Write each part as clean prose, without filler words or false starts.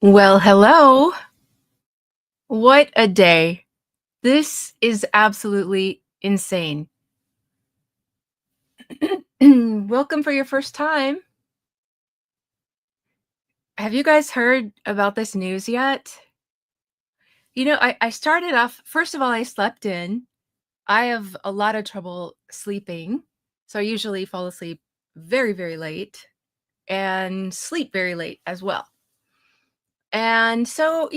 Well, hello. What a day. This is absolutely insane. Welcome for your first time. Have you guys heard about this news yet? I started off, first of all, I slept in. I have a lot of trouble sleeping. So I usually fall asleep very, very late and sleep very late as well. And so,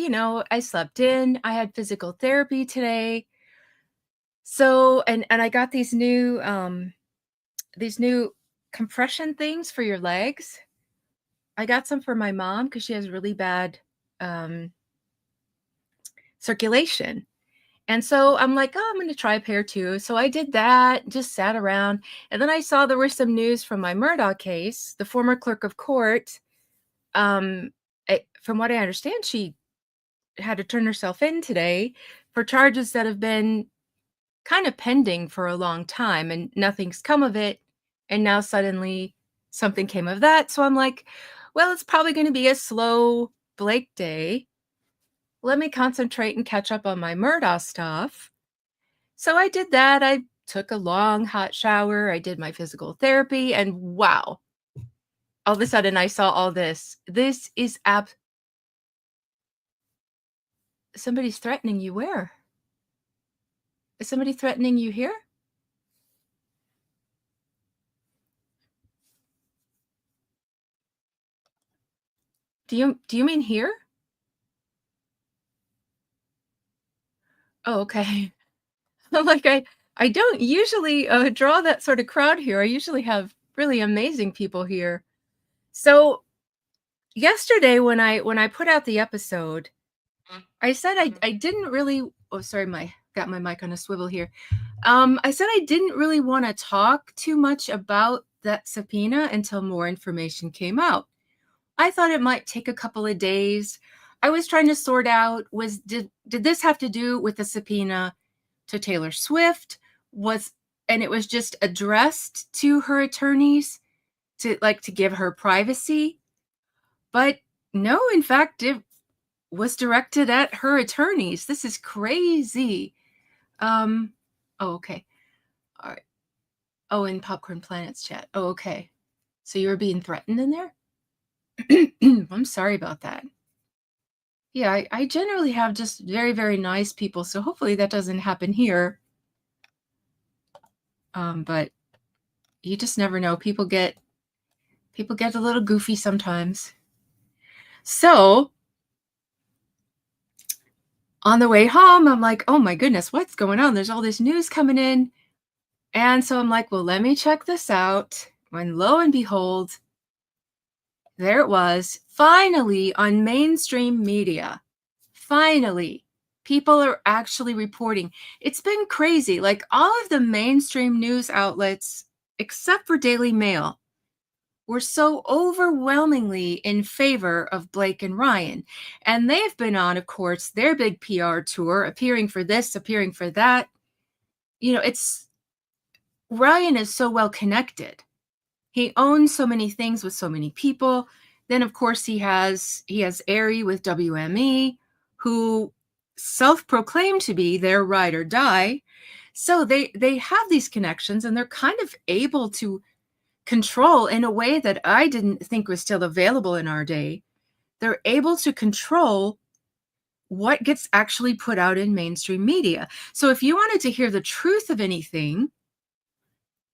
I slept in. I had physical therapy today. So, and I got these new compression things for your legs. I got some for my mom because she has really bad um, circulation. And so I'm like, oh, I'm going to try a pair too. So I did that, just sat around. And then I saw there was some news from my Murdoch case. The former clerk of court, from what I understand, she had to turn herself in today for charges that have been kind of pending for a long time and nothing's come of it. And now suddenly something came of that. So I'm like, well, it's probably going to be a slow Blake day. Let me concentrate and catch up on my Murdoch stuff. So I did that. I took a long hot shower. I did my physical therapy. And wow, all of a sudden I saw all this. This is somebody's threatening you. Where? Is somebody threatening you here? Do you mean here? Oh, okay. Like I don't usually draw that sort of crowd here. I usually have really amazing people here. So yesterday when I put out the episode, I said I didn't really. Oh, sorry, my got my mic on a swivel here. I said I didn't really want to talk too much about that subpoena until more information came out. I thought it might take a couple of days. I was trying to sort out did this have to do with the subpoena to Taylor Swift? Was and it was just addressed to her attorneys to give her privacy? But no, in fact, it was directed at her attorneys. This is crazy. Um oh, okay. All right. Oh, in Popcorn Planet's chat. Oh, okay. So you were being threatened in there? I'm sorry about that. Yeah, I generally have just very, very nice people, so hopefully that doesn't happen here. But you just never know. People get a little goofy sometimes. So on the way home, I'm like, oh my goodness, what's going on? There's all this news coming in. And so I'm like, well, let me check this out. When lo and behold, there it was, finally on mainstream media. Finally, people are actually reporting. It's been crazy. Like all of the mainstream news outlets, except for Daily Mail, were so overwhelmingly in favor of Blake and Ryan. And they've been on, of course, their big PR tour, appearing for this, appearing for that. It's Ryan is so well connected. He owns so many things with so many people. Then, of course, he has Ari with WME, who self-proclaimed to be their ride or die. So they have these connections, and they're kind of able to control in a way that I didn't think was still available in our day. They're able to control what gets actually put out in mainstream media. So if you wanted to hear the truth of anything,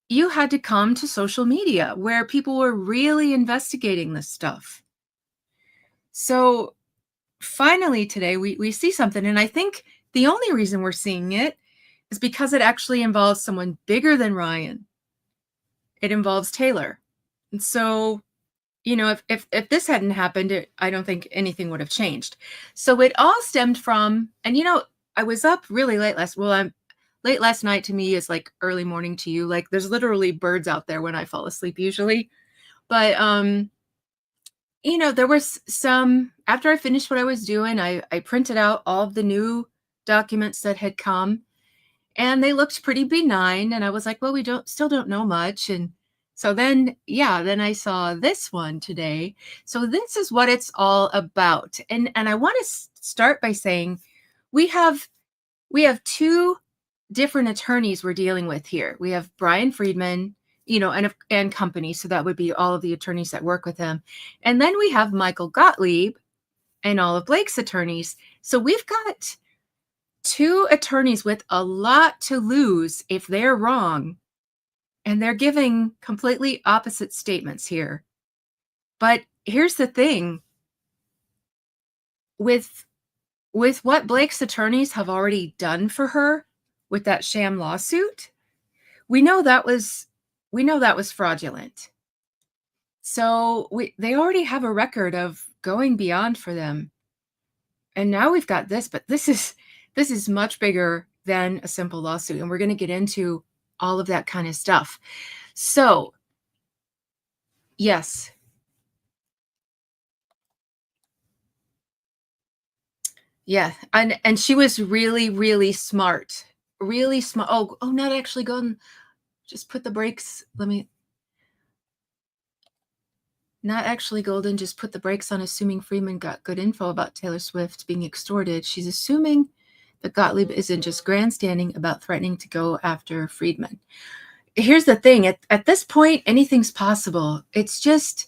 you had to come to social media where people were really investigating this stuff. So finally today we see something, and I think the only reason we're seeing it is because it actually involves someone bigger than Ryan. It involves Taylor. And so, if this hadn't happened, I don't think anything would have changed. So it all stemmed from, and I was up really late I'm late last night to me is like early morning to you. Like there's literally birds out there when I fall asleep usually. But there was some after I finished what I was doing, I printed out all of the new documents that had come, and they looked pretty benign. And I was like, well, we still don't know much. And So then, yeah, then I saw this one today. So this is what it's all about. And I want to start by saying we have we have two different attorneys we're dealing with here. We have Brian Friedman, and company, so that would be all of the attorneys that work with him. And then we have Michael Gottlieb and all of Blake's attorneys. So we've got two attorneys with a lot to lose if they're wrong, and they're giving completely opposite statements here. But here's the thing, with what Blake's attorneys have already done for her with that sham lawsuit, we know that was fraudulent. So they already have a record of going beyond for them. And now we've got this, but this is much bigger than a simple lawsuit, and we're going to get into all of that kind of stuff. So, yes. Yeah, and she was really, really smart. Really smart. Oh, not actually go and just put the brakes. Let me Not actually Golden, just put the brakes on assuming Freeman got good info about Taylor Swift being extorted. She's assuming that Gottlieb isn't just grandstanding about threatening to go after Friedman. Here's the thing, at this point, anything's possible. It's just,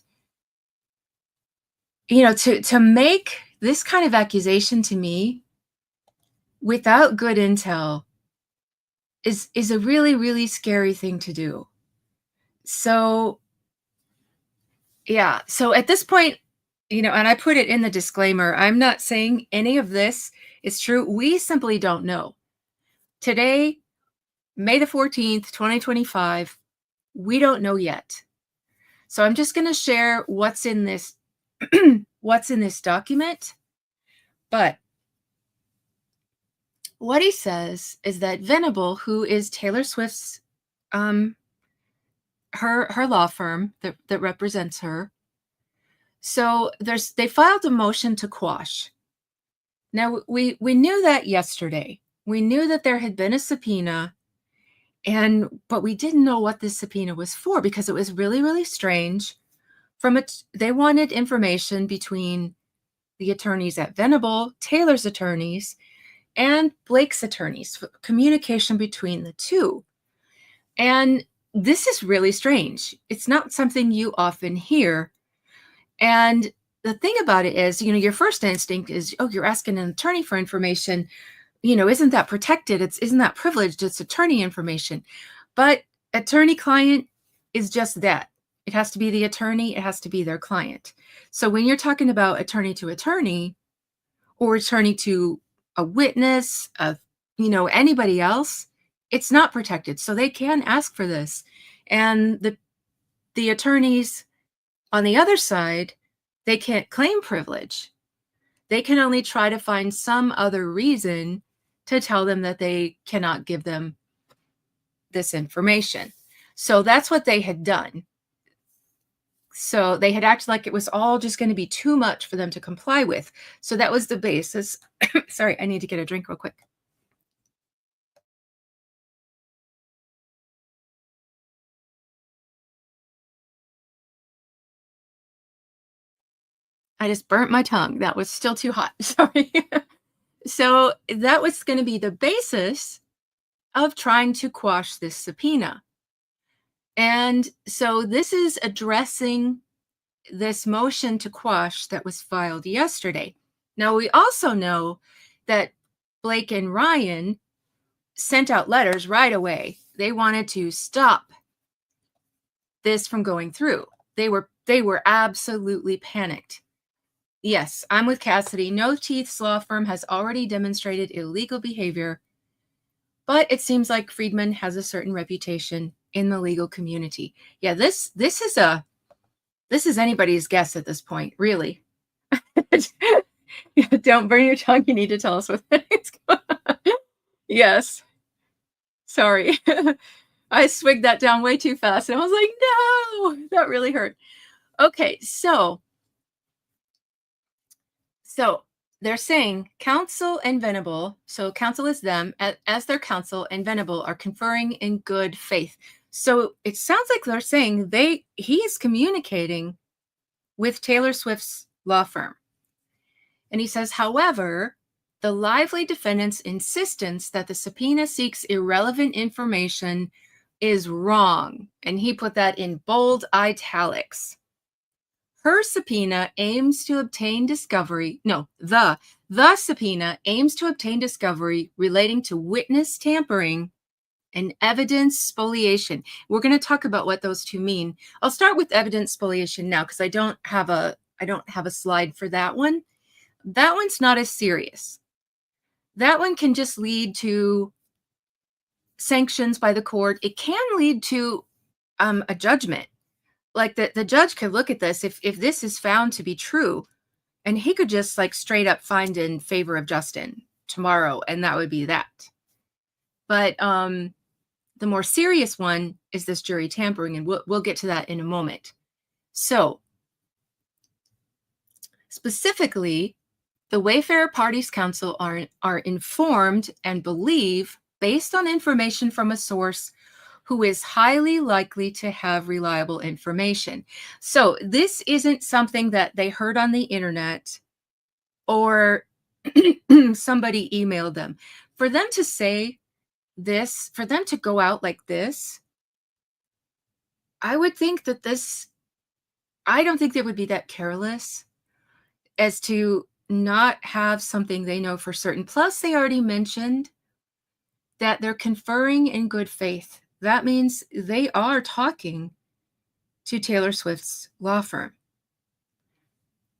to make this kind of accusation to me without good intel is a really, really scary thing to do. So, yeah. So at this point, and I put it in the disclaimer, I'm not saying any of this is true. We simply don't know. Today, May the 14th, 2025, we don't know yet. So I'm just going to share what's in this what's in this document. But what he says is that Venable, who is Taylor Swift's her law firm that represents her, so they filed a motion to quash. Now we knew that yesterday. We knew that there had been a subpoena, but we didn't know what this subpoena was for because it was really, really strange. They wanted information between the attorneys at Venable, Taylor's attorneys, and Blake's attorneys, communication between the two. And this is really strange. It's not something you often hear. And the thing about it is, your first instinct is, oh, you're asking an attorney for information. Isn't that protected? Isn't that privileged? It's attorney information. But attorney-client is just that. It has to be the attorney. It has to be their client. So when you're talking about attorney to attorney or attorney to a witness, anybody else, it's not protected. So they can ask for this. And the attorneys on the other side, they can't claim privilege. They can only try to find some other reason to tell them that they cannot give them this information. So that's what they had done. So they had acted like it was all just going to be too much for them to comply with. So that was the basis. Sorry, I need to get a drink real quick. I just burnt my tongue. That was still too hot. Sorry. So that was going to be the basis of trying to quash this subpoena. And so this is addressing this motion to quash that was filed yesterday. Now, we also know that Blake and Ryan sent out letters right away. They wanted to stop this from going through. They were absolutely panicked. Yes, I'm with Cassidy. No Teeth's law firm has already demonstrated illegal behavior, but it seems like Friedman has a certain reputation in the legal community. Yeah, this is anybody's guess at this point, really. Don't burn your tongue. You need to tell us what it's going on. Yes. Sorry. I swigged that down way too fast. And I was like, no, that really hurt. Okay, so they're saying counsel and Venable, so counsel is them, as their counsel, and Venable are conferring in good faith. So it sounds like they're saying he is communicating with Taylor Swift's law firm. And he says, however, the lively defendant's insistence that the subpoena seeks irrelevant information is wrong. And he put that in bold italics. Her subpoena aims to obtain discovery. No, the subpoena aims to obtain discovery relating to witness tampering and evidence spoliation. We're going to talk about what those two mean. I'll start with evidence spoliation now because I don't have a slide for that one. That one's not as serious. That one can just lead to sanctions by the court. It can lead to a judgment. Like the judge could look at this if this is found to be true, and he could just like straight up find in favor of Justin tomorrow, and that would be that. But the more serious one is this jury tampering, and we'll get to that in a moment. So specifically, the Wayfarer Parties Council are informed and believe, based on information from a source who is highly likely to have reliable information. So this isn't something that they heard on the internet or somebody emailed them. For them to say this, for them to go out like this, I would think that I don't think they would be that careless as to not have something they know for certain. Plus, they already mentioned that they're conferring in good faith. That means they are talking to Taylor Swift's law firm.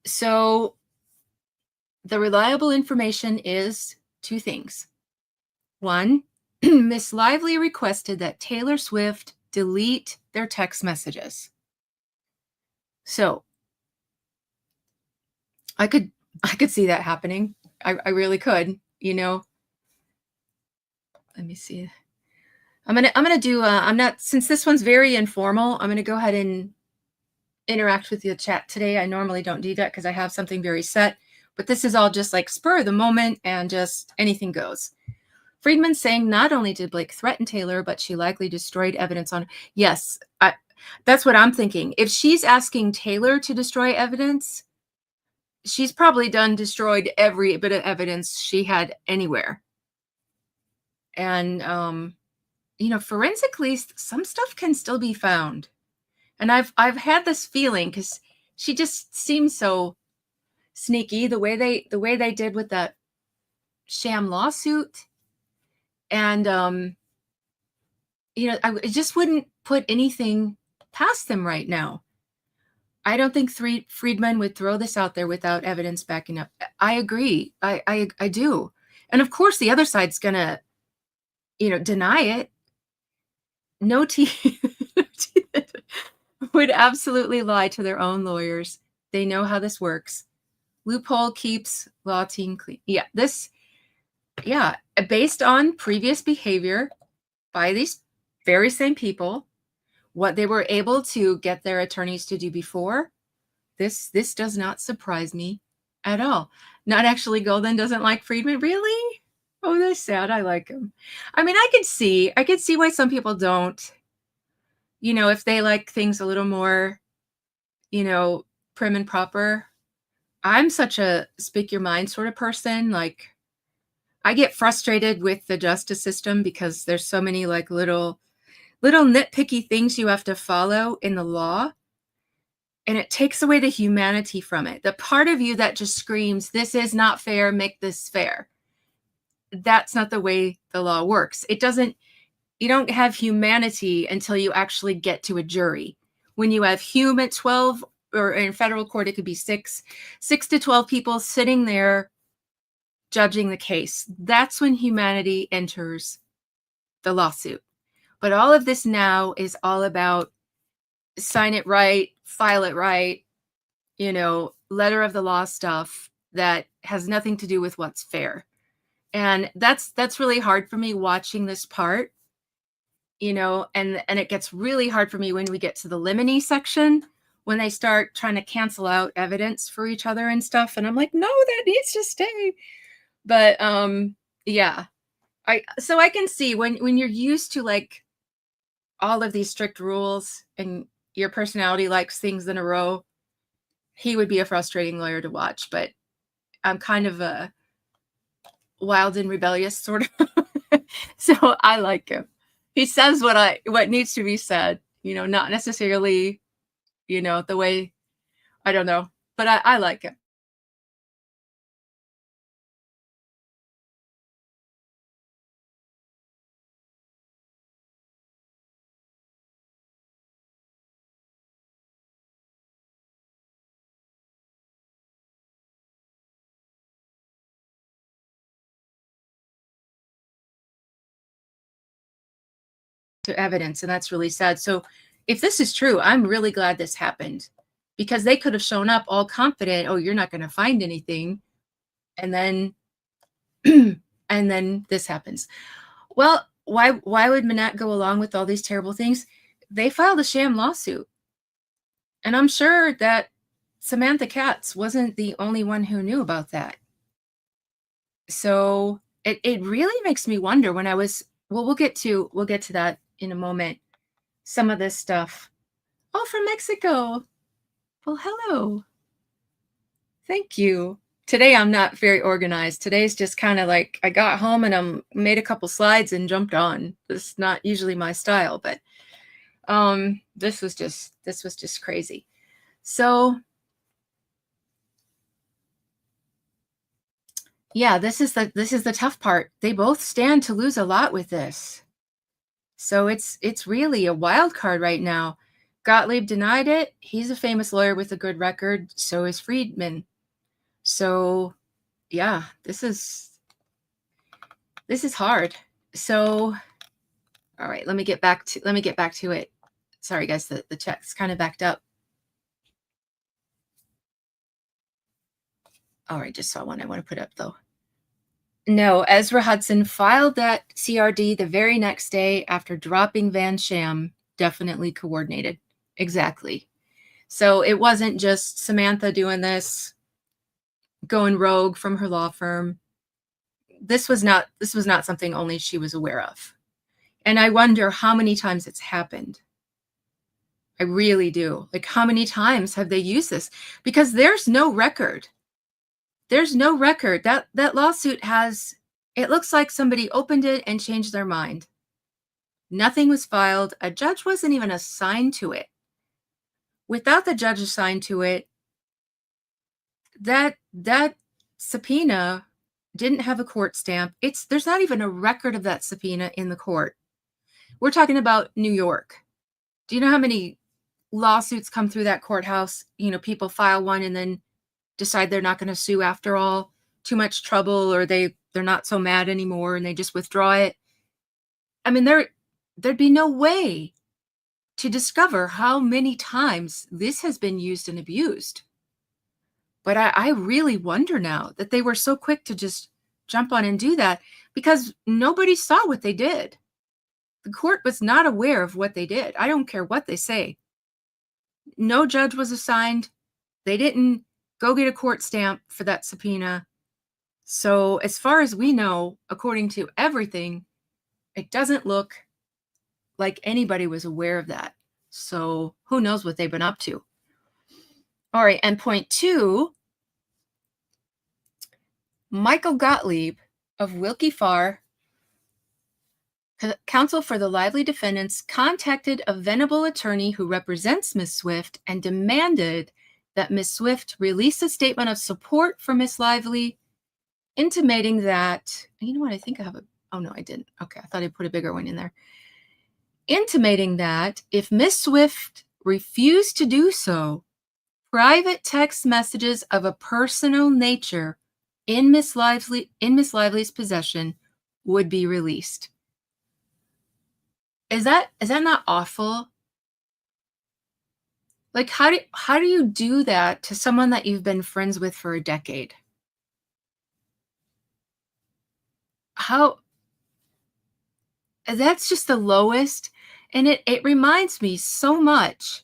So the reliable information is two things. One, Miss Lively requested that Taylor Swift delete their text messages. So I could see that happening. I really could, you know. Let me see. I'm gonna do I'm not, since this one's very informal, I'm gonna go ahead and interact with the chat today. I normally don't do that because I have something very set, but this is all just like spur of the moment and just anything goes. Friedman saying not only did Blake threaten Taylor, but she likely destroyed evidence on. Yes, that's what I'm thinking. If she's asking Taylor to destroy evidence, she's probably destroyed every bit of evidence she had anywhere. And you know, forensically, some stuff can still be found. And I've had this feeling because she just seems so sneaky the way they did with that sham lawsuit. And you know, I just wouldn't put anything past them right now. I don't think Friedman would throw this out there without evidence backing up. I agree. I do. And of course, the other side's gonna, you know, deny it. No teeth would absolutely lie to their own lawyers. They know how this works. Loophole keeps law team clean. Yeah, based on previous behavior by these very same people, what they were able to get their attorneys to do before, this does not surprise me at all. Not actually Golden doesn't like Friedman. Really? Oh, that's sad. I like him. I mean, I could see why some people don't. You know, if they like things a little more, you know, prim and proper. I'm such a speak your mind sort of person. Like, I get frustrated with the justice system because there's so many like little nitpicky things you have to follow in the law. And it takes away the humanity from it. The part of you that just screams, this is not fair, make this fair. That's not the way the law works. You don't have humanity until you actually get to a jury. When you have 12, or in federal court, it could be 6 to 12 people sitting there judging the case. That's when humanity enters the lawsuit. But all of this now is all about sign it right, file it right, you know, letter of the law stuff that has nothing to do with what's fair. And that's really hard for me watching this part, you know, and it gets really hard for me when we get to the limine section, when they start trying to cancel out evidence for each other and stuff. And I'm like, no, that needs to stay. But yeah, so I can see when you're used to like all of these strict rules and your personality likes things in a row, he would be a frustrating lawyer to watch. But I'm kind of a wild and rebellious sort of. So I like him. He says what needs to be said, not necessarily, the way, I don't know, but I like him. To evidence, and that's really sad. So if this is true, I'm really glad this happened, because they could have shown up all confident, oh, you're not going to find anything, and then and then this happens. Well, why would Manette go along with all these terrible things? They filed a sham lawsuit, and I'm sure that Samantha Katz wasn't the only one who knew about that. So it really makes me wonder. When I was, well, we'll get to that in a moment, some of this stuff. Oh, from Mexico. Well, hello. Thank you. Today I'm not very organized. Today's just kind of like I got home and made a couple slides and jumped on. This is not usually my style, but this was just crazy. So yeah, this is the tough part. They both stand to lose a lot with this. So it's really a wild card right now. Gottlieb denied it. He's a famous lawyer with a good record. So is Friedman. So yeah, this is hard. So all right, let me get back to it. Sorry guys, the chat's kind of backed up. All right, just saw one I want to put up though. No, Ezra Hudson filed that CRD the very next day after dropping Van Sham. Definitely coordinated. Exactly. So it wasn't just Samantha doing this, going rogue from her law firm. This was not something only she was aware of. And I wonder how many times it's happened. I really do. Like, how many times have they used this? Because there's no record. There's no record. That lawsuit has, it looks like somebody opened it and changed their mind. Nothing was filed. A judge wasn't even assigned to it. Without the judge assigned to it, that subpoena didn't have a court stamp. There's not even a record of that subpoena in the court. We're talking about New York. Do you know how many lawsuits come through that courthouse? People file one and then decide they're not going to sue after all. Too much trouble, or they're not so mad anymore and they just withdraw it. I mean, there'd be no way to discover how many times this has been used and abused. But I really wonder now that they were so quick to just jump on and do that, because nobody saw what they did. The court was not aware of what they did. I don't care what they say. No judge was assigned. They didn't go get a court stamp for that subpoena. So as far as we know, according to everything, it doesn't look like anybody was aware of that. So who knows what they've been up to. All right, and point 2, Michael Gottlieb of Wilkie Farr, counsel for the Lively defendants, contacted a venerable attorney who represents Miss Swift and demanded that Miss Swift release a statement of support for Miss Lively, intimating that, you know what, I think I have oh no, I didn't. Okay, I thought I put a bigger one in there. Intimating that if Miss Swift refused to do so, private text messages of a personal nature in Miss Lively's possession would be released. Is that not awful? Like, how do you do that to someone that you've been friends with for a decade? How, that's just the lowest. And it reminds me so much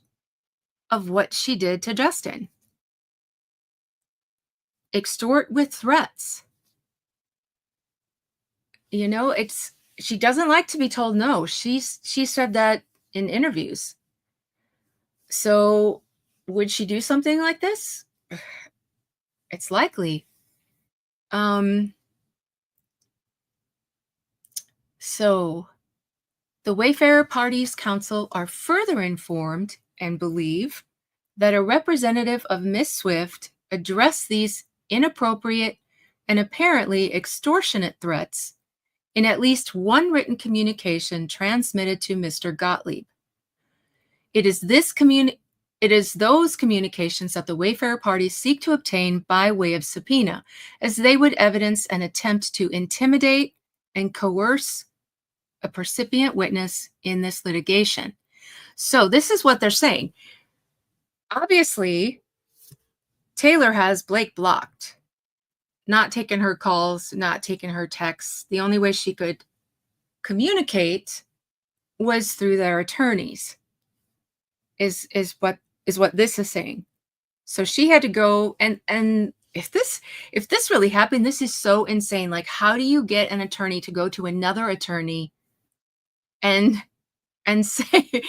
of what she did to Justin. Extort with threats. She doesn't like to be told no. She said that in interviews. So, would she do something like this? It's likely. Um, so the Wayfarer Parties Council are further informed and believe that a representative of Miss Swift addressed these inappropriate and apparently extortionate threats in at least one written communication transmitted to Mr. Gottlieb. It is those communications that the Wayfarer parties seek to obtain by way of subpoena, as they would evidence an attempt to intimidate and coerce a percipient witness in this litigation. So this is what they're saying. Obviously, Taylor has Blake blocked, not taking her calls, not taking her texts. The only way she could communicate was through their attorneys, is what this is saying. So she had to go, and if this really happened, this is so insane. Like, how do you get an attorney to go to another attorney and say,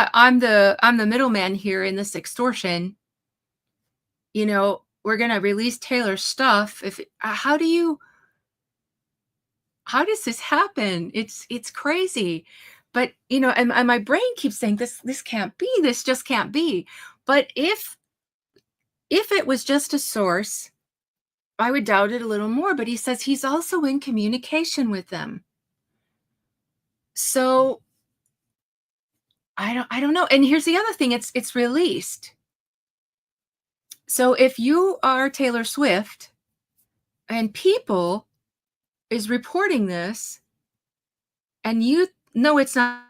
I'm the middleman here in this extortion. We're gonna release Taylor's stuff. If how does this happen? It's crazy. But and my brain keeps saying this can't be. This just can't be. But if it was just a source, I would doubt it a little more, but he says he's also in communication with them. So I don't know. And here's the other thing, it's released. So if you are Taylor Swift and People is reporting this and you know it's not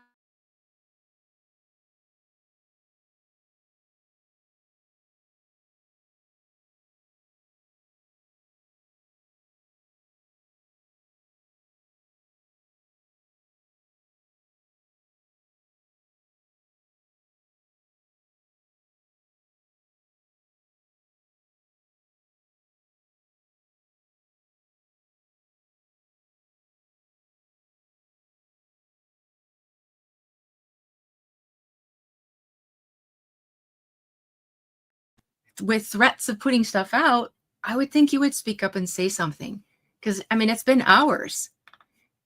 with threats of putting stuff out, I would think you would speak up and say something. Because I mean, it's been hours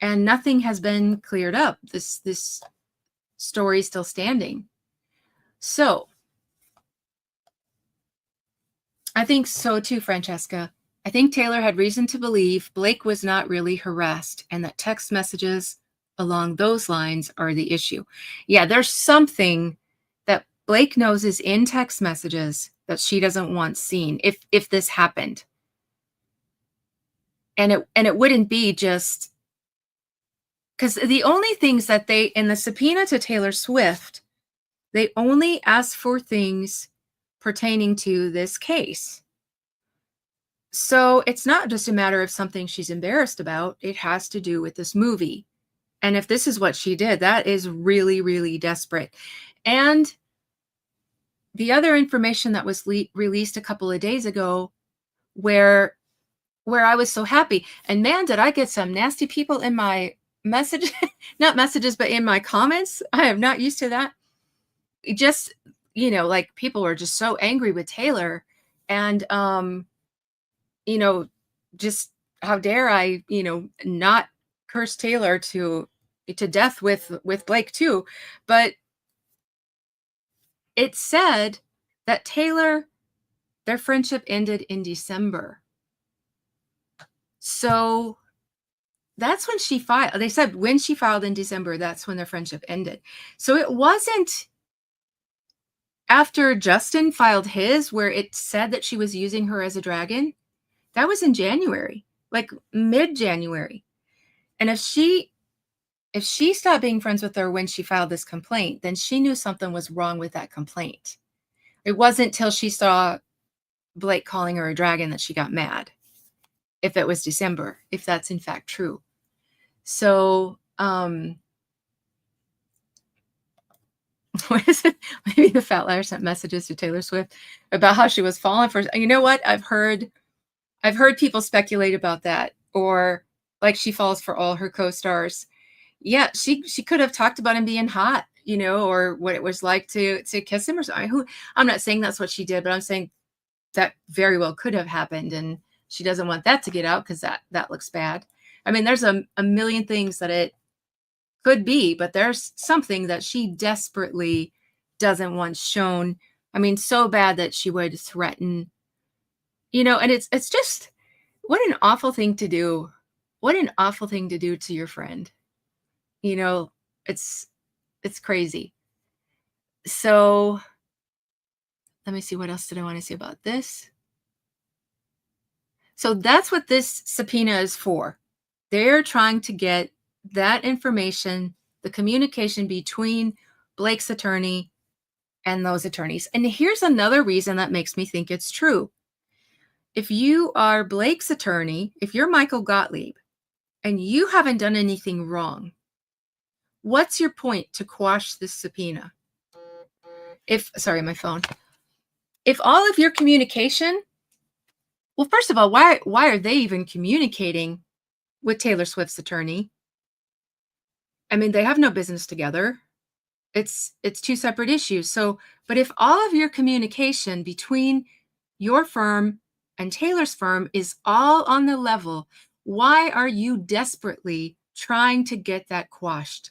and nothing has been cleared up. This story is still standing. So I think so too, Francesca. I think Taylor had reason to believe Blake was not really harassed and that text messages along those lines are the issue. Yeah, there's something that Blake knows is in text messages that she doesn't want seen if this happened. And it wouldn't be just because the only things that they in the subpoena to Taylor Swift, they only ask for things pertaining to this case. So it's not just a matter of something she's embarrassed about. It has to do with this movie. And if this is what she did, that is really, really desperate. And the other information that was released a couple of days ago where I was so happy. And man, did I get some nasty people in my message, not messages, but in my comments. I am not used to that. It just, like people are just so angry with Taylor. And just how dare I, not curse Taylor to death with Blake too. But it said that their friendship ended in December. So that's when she filed. They said when she filed in December, that's when their friendship ended. So it wasn't after Justin filed his where it said that she was using her as a dragon. That was in January, like mid-January. And if she stopped being friends with her when she filed this complaint, then she knew something was wrong with that complaint. It wasn't till she saw Blake calling her a dragon that she got mad. If it was December, if that's in fact true. So, what is it? Maybe the Fat Liar sent messages to Taylor Swift about how she was falling for. You know what? I've heard people speculate about that, or like she falls for all her co-stars. Yeah, she could have talked about him being hot. or what it was like to kiss him or something. I'm not saying that's what she did, but I'm saying that very well could have happened, and she doesn't want that to get out because that looks bad. I mean, there's a million things that it could be, but there's something that she desperately doesn't want shown. I mean, so bad that she would threaten, and it's just what an awful thing to do. What an awful thing to do to your friend. You know, it's it's crazy. So let me see, what else did I want to say about this? So that's what this subpoena is for. They're trying to get that information, the communication between Blake's attorney and those attorneys. And here's another reason that makes me think it's true. If you are Blake's attorney, if you're Michael Gottlieb and you haven't done anything wrong, what's your point to quash this subpoena? Sorry, my phone. If all of your communication, well, first of all, why are they even communicating with Taylor Swift's attorney? I mean, they have no business together. It's two separate issues. So, but if all of your communication between your firm and Taylor's firm is all on the level, why are you desperately trying to get that quashed?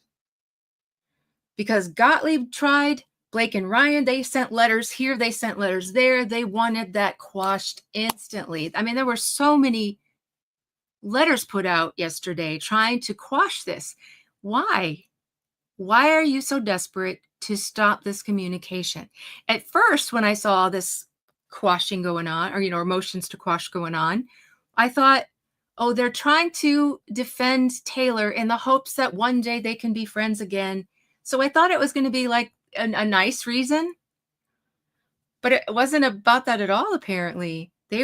Because Gottlieb tried, Blake and Ryan, they sent letters here, they sent letters there. They wanted that quashed instantly. I mean, there were so many letters put out yesterday trying to quash this. Why? Why are you so desperate to stop this communication? At first, when I saw this quashing going on, or motions to quash going on, I thought, oh, they're trying to defend Taylor in the hopes that one day they can be friends again. So I thought it was going to be like a nice reason, but it wasn't about that at all. Apparently, they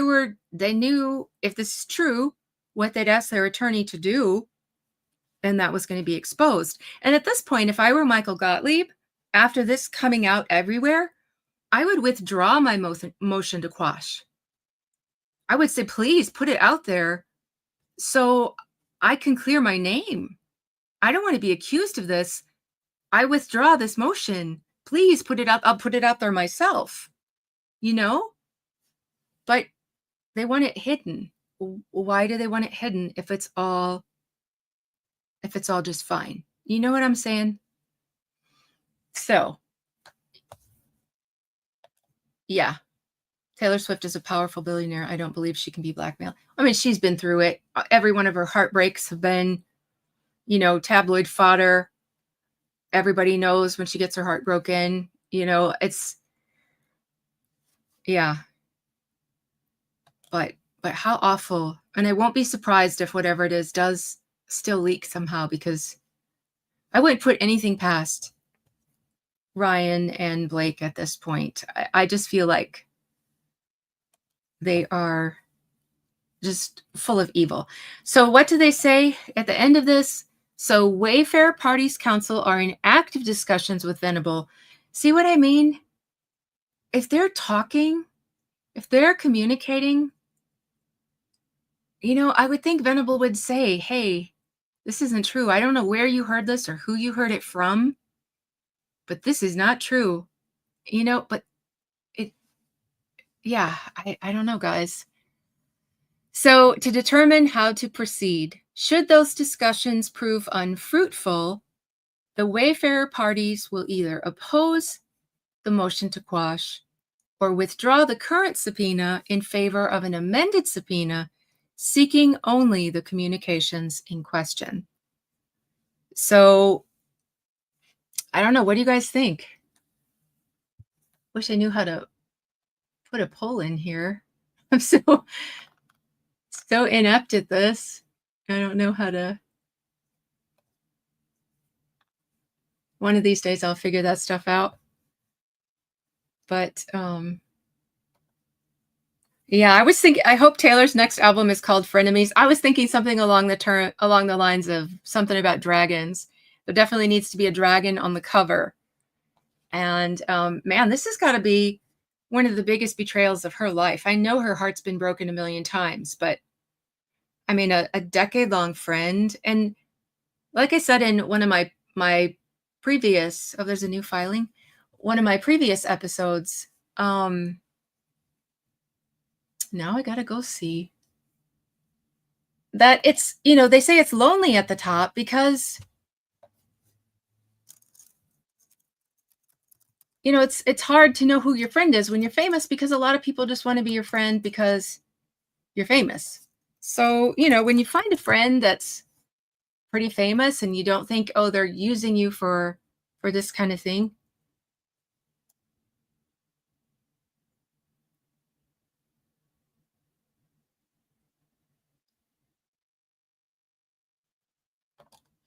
knew if this is true, what they'd asked their attorney to do, and that was going to be exposed. And at this point, if I were Michael Gottlieb, after this coming out everywhere, I would withdraw my motion to quash. I would say, please put it out there so I can clear my name. I don't want to be accused of this. I withdraw this motion. Please put it out. I'll put it out there myself, but they want it hidden. Why do they want it hidden if it's all just fine? You know what I'm saying? So, yeah, Taylor Swift is a powerful billionaire. I don't believe she can be blackmailed. I mean, she's been through it. Every one of her heartbreaks have been, tabloid fodder. Everybody knows when she gets her heart broken. Yeah. But how awful. And I won't be surprised if whatever it is does still leak somehow, because I wouldn't put anything past Ryan and Blake at this point. I just feel like they are just full of evil. So what do they say at the end of this? So Wayfair Parties Council are in active discussions with Venable. See what I mean? If they're talking, if they're communicating, I would think Venable would say, hey, this isn't true. I don't know where you heard this or who you heard it from, but this is not true. But I don't know, guys. So to determine how to proceed, should those discussions prove unfruitful, the Wayfarer parties will either oppose the motion to quash or withdraw the current subpoena in favor of an amended subpoena seeking only the communications in question. So I don't know. What do you guys think? Wish I knew how to put a poll in here. I'm so inept at this. I don't know how to. One of these days I'll figure that stuff out. But yeah, I was thinking, I hope Taylor's next album is called Frenemies. I was thinking something along the lines of something about dragons. There definitely needs to be a dragon on the cover. And man, this has got to be one of the biggest betrayals of her life. I know her heart's been broken a million times, but I mean, a decade-long friend. And like I said in one of my previous, oh, there's a new filing. One of my previous episodes, now I gotta go see that it's, they say it's lonely at the top because, it's hard to know who your friend is when you're famous, because a lot of people just want to be your friend because you're famous. So, when you find a friend that's pretty famous and you don't think, oh, they're using you for this kind of thing.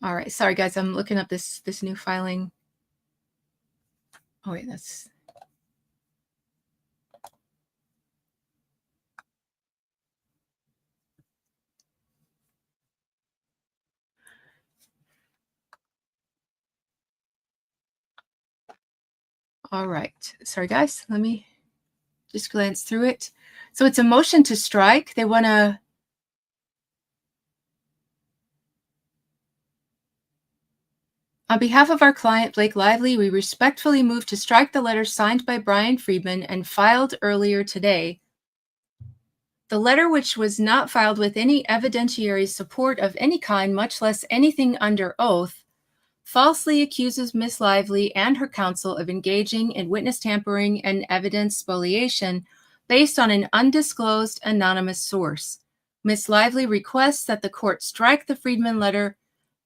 All right, sorry guys, I'm looking up this new filing. Oh wait, that's all right. Sorry guys, let me just glance through it. So it's a motion to strike. They want to, on behalf of our client Blake Lively, we respectfully move to strike the letter signed by Brian Friedman and filed earlier today. The letter, which was not filed with any evidentiary support of any kind, much less anything under oath, falsely accuses Miss Lively and her counsel of engaging in witness tampering and evidence spoliation based on an undisclosed anonymous source. Miss Lively requests that the court strike the Friedman letter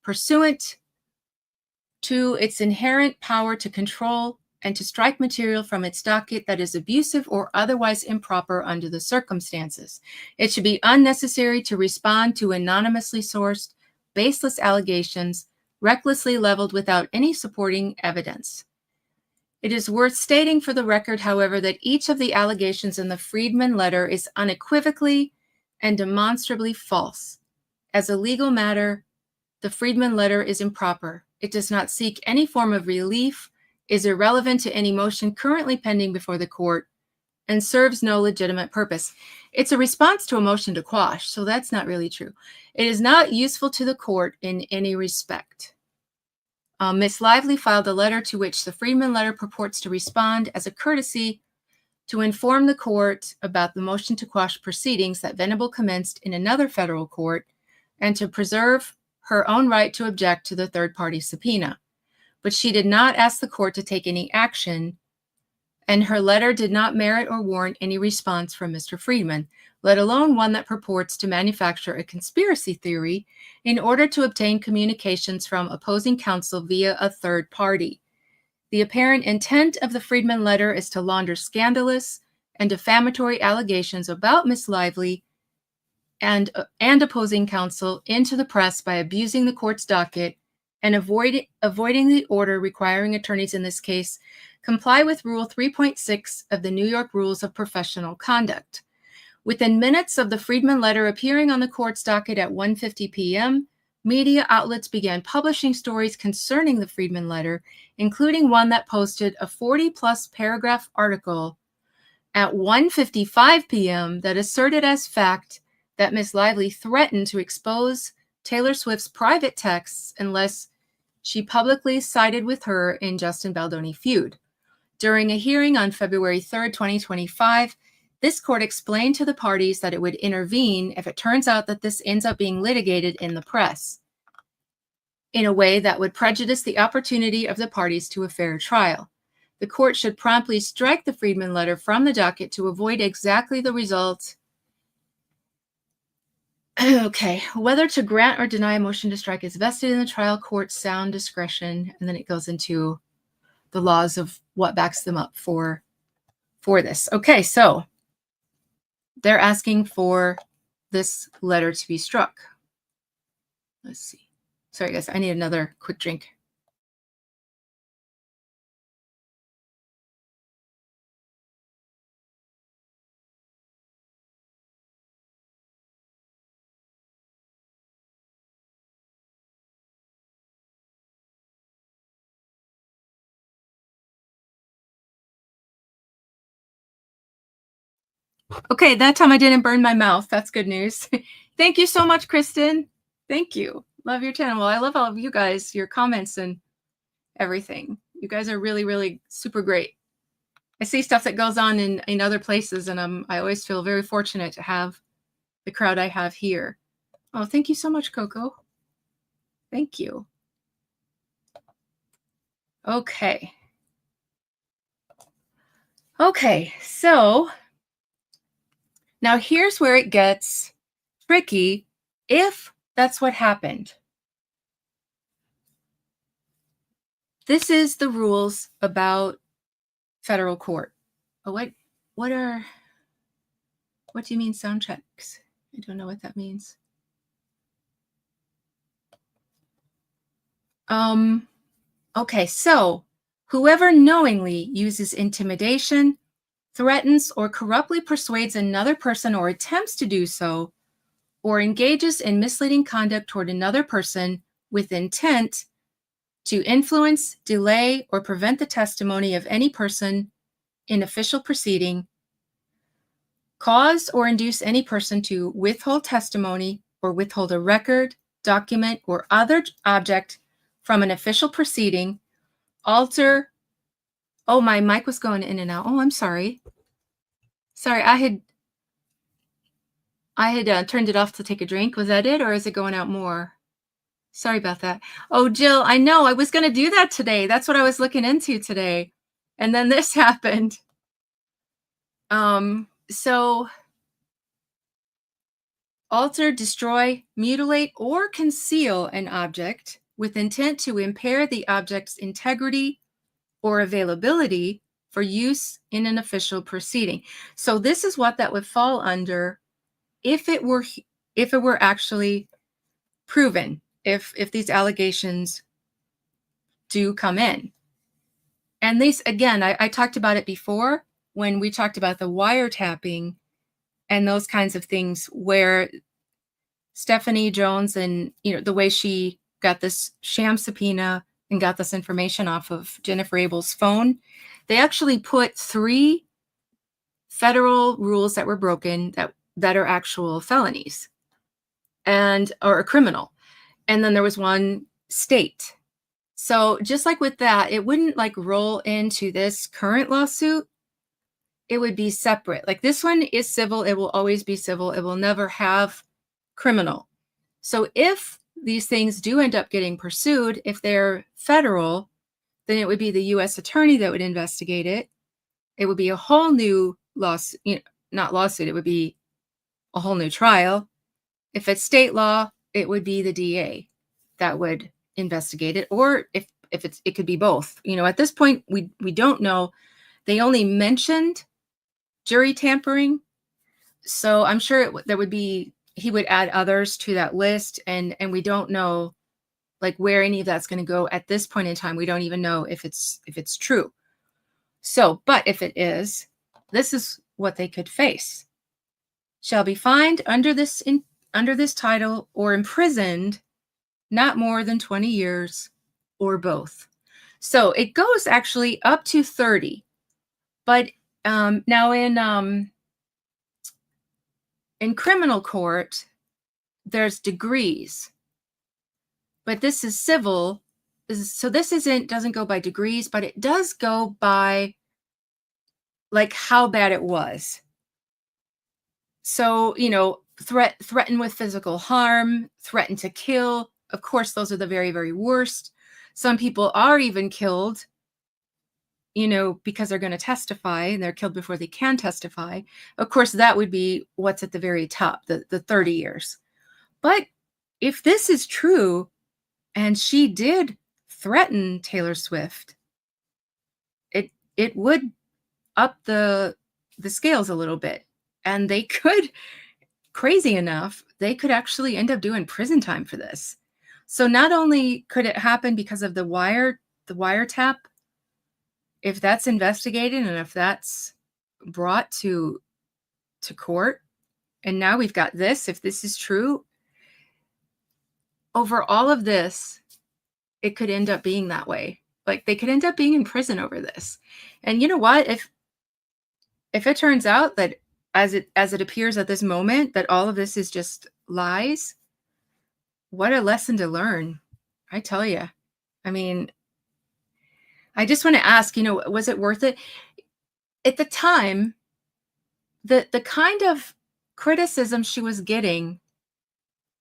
pursuant to its inherent power to control and to strike material from its docket that is abusive or otherwise improper under the circumstances. It should be unnecessary to respond to anonymously sourced, baseless allegations recklessly leveled without any supporting evidence. It is worth stating for the record, however, that each of the allegations in the Friedman letter is unequivocally and demonstrably false. As a legal matter, the Friedman letter is improper. It does not seek any form of relief, is irrelevant to any motion currently pending before the court, and serves no legitimate purpose. It's a response to a motion to quash, so that's not really true. It is not useful to the court in any respect. Miss Lively filed a letter to which the Friedman letter purports to respond as a courtesy to inform the court about the motion to quash proceedings that Venable commenced in another federal court and to preserve her own right to object to the third-party subpoena. But she did not ask the court to take any action, and her letter did not merit or warrant any response from Mr. Friedman, let alone one that purports to manufacture a conspiracy theory in order to obtain communications from opposing counsel via a third party. The apparent intent of the Friedman letter is to launder scandalous and defamatory allegations about Miss Lively and opposing counsel into the press by abusing the court's docket and avoiding the order requiring attorneys in this case comply with Rule 3.6 of the New York Rules of Professional Conduct. Within minutes of the Friedman letter appearing on the court's docket at 1:50 p.m., media outlets began publishing stories concerning the Friedman letter, including one that posted a 40-plus paragraph article at 1:55 p.m. that asserted as fact that Miss Lively threatened to expose Taylor Swift's private texts unless she publicly sided with her in Justin Baldoni feud. During a hearing on February 3rd, 2025, this court explained to the parties that it would intervene if it turns out that this ends up being litigated in the press in a way that would prejudice the opportunity of the parties to a fair trial. The court should promptly strike the Friedman letter from the docket to avoid exactly the result. Okay, whether to grant or deny a motion to strike is vested in the trial court's sound discretion, and then it goes into the laws of what backs them up for this. Okay, so they're asking for this letter to be struck. Let's see. Sorry, guys, I need another quick drink. Okay, that time I didn't burn my mouth. That's good news. Thank you so much, Kristen. Thank you. Love your channel. Well, I love all of you guys, your comments and everything. You guys are really, really super great. I see stuff that goes on in other places, and I always feel very fortunate to have the crowd I have here. Oh, thank you so much, Coco. Thank you. Okay. Okay, so now here's where it gets tricky if that's what happened. This is the rules about federal court. Oh, what do you mean sound checks? I don't know what that means. Okay, so whoever knowingly uses intimidation, threatens, or corruptly persuades another person or attempts to do so, or engages in misleading conduct toward another person with intent to influence, delay, or prevent the testimony of any person in official proceeding, cause or induce any person to withhold testimony or withhold a record, document, or other object from an official proceeding, alter. Oh, my mic was going in and out. Oh, I'm sorry. Sorry, I had turned it off to take a drink. Was that it, or is it going out more? Sorry about that. Oh, Jill, I know I was going to do that today. That's what I was looking into today. And then this happened. So alter, destroy, mutilate, or conceal an object with intent to impair the object's integrity or availability for use in an official proceeding. So this is what that would fall under if it were actually proven, if these allegations do come in. And these, again, I talked about it before when we talked about the wiretapping and those kinds of things, where Stephanie Jones and, the way she got this sham subpoena and got this information off of Jennifer Abel's phone, they actually put 3 federal rules that were broken that are actual felonies or criminal. And then there was 1 state. So just like with that, it wouldn't roll into this current lawsuit. It would be separate. Like this one is civil. It will always be civil. It will never have criminal. So if these things do end up getting pursued, if they're federal, then it would be the U.S. attorney that would investigate it. It would be a whole new lawsuit, not lawsuit. It would be a whole new trial. If it's state law, it would be the DA that would investigate it, or if it could be both. At this point, we don't know. They only mentioned jury tampering, so I'm sure he would add others to that list, and we don't know where any of that's going to go at this point in time. We don't even know if it's true. So, but if it is, this is what they could face. Shall be fined under this title or imprisoned not more than 20 years or both. So it goes actually up to 30. But now in criminal court, there's degrees. But this is civil. So this doesn't go by degrees, but it does go by how bad it was. So, threaten with physical harm, threaten to kill. Of course, those are the very, very worst. Some people are even killed, because they're going to testify, and they're killed before they can testify. Of course, that would be what's at the very top, the 30 years. But if this is true, and she did threaten Taylor Swift, it would up the scales a little bit. And they could, crazy enough, they could actually end up doing prison time for this. So not only could it happen because of the wiretap, if that's investigated and if that's brought to court, and now we've got this, if this is true, over all of this, it could end up being that way. They could end up being in prison over this. And you know what? If it turns out that as it appears at this moment, that all of this is just lies, what a lesson to learn. I tell you. I mean, I just wanna ask, was it worth it? At the time, the kind of criticism she was getting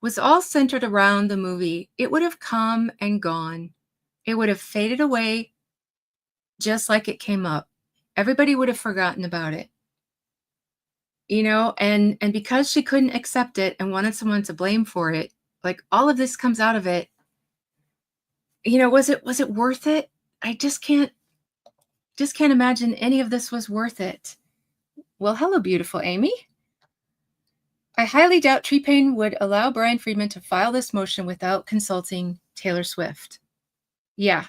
was all centered around the movie. It would have come and gone. It would have faded away just like it came up. Everybody would have forgotten about it. And because she couldn't accept it and wanted someone to blame for it, like all of this comes out of it. Was it worth it? I just can't imagine any of this was worth it. Well, hello, beautiful Amy. I highly doubt T-Pain would allow Brian Friedman to file this motion without consulting Taylor Swift. Yeah.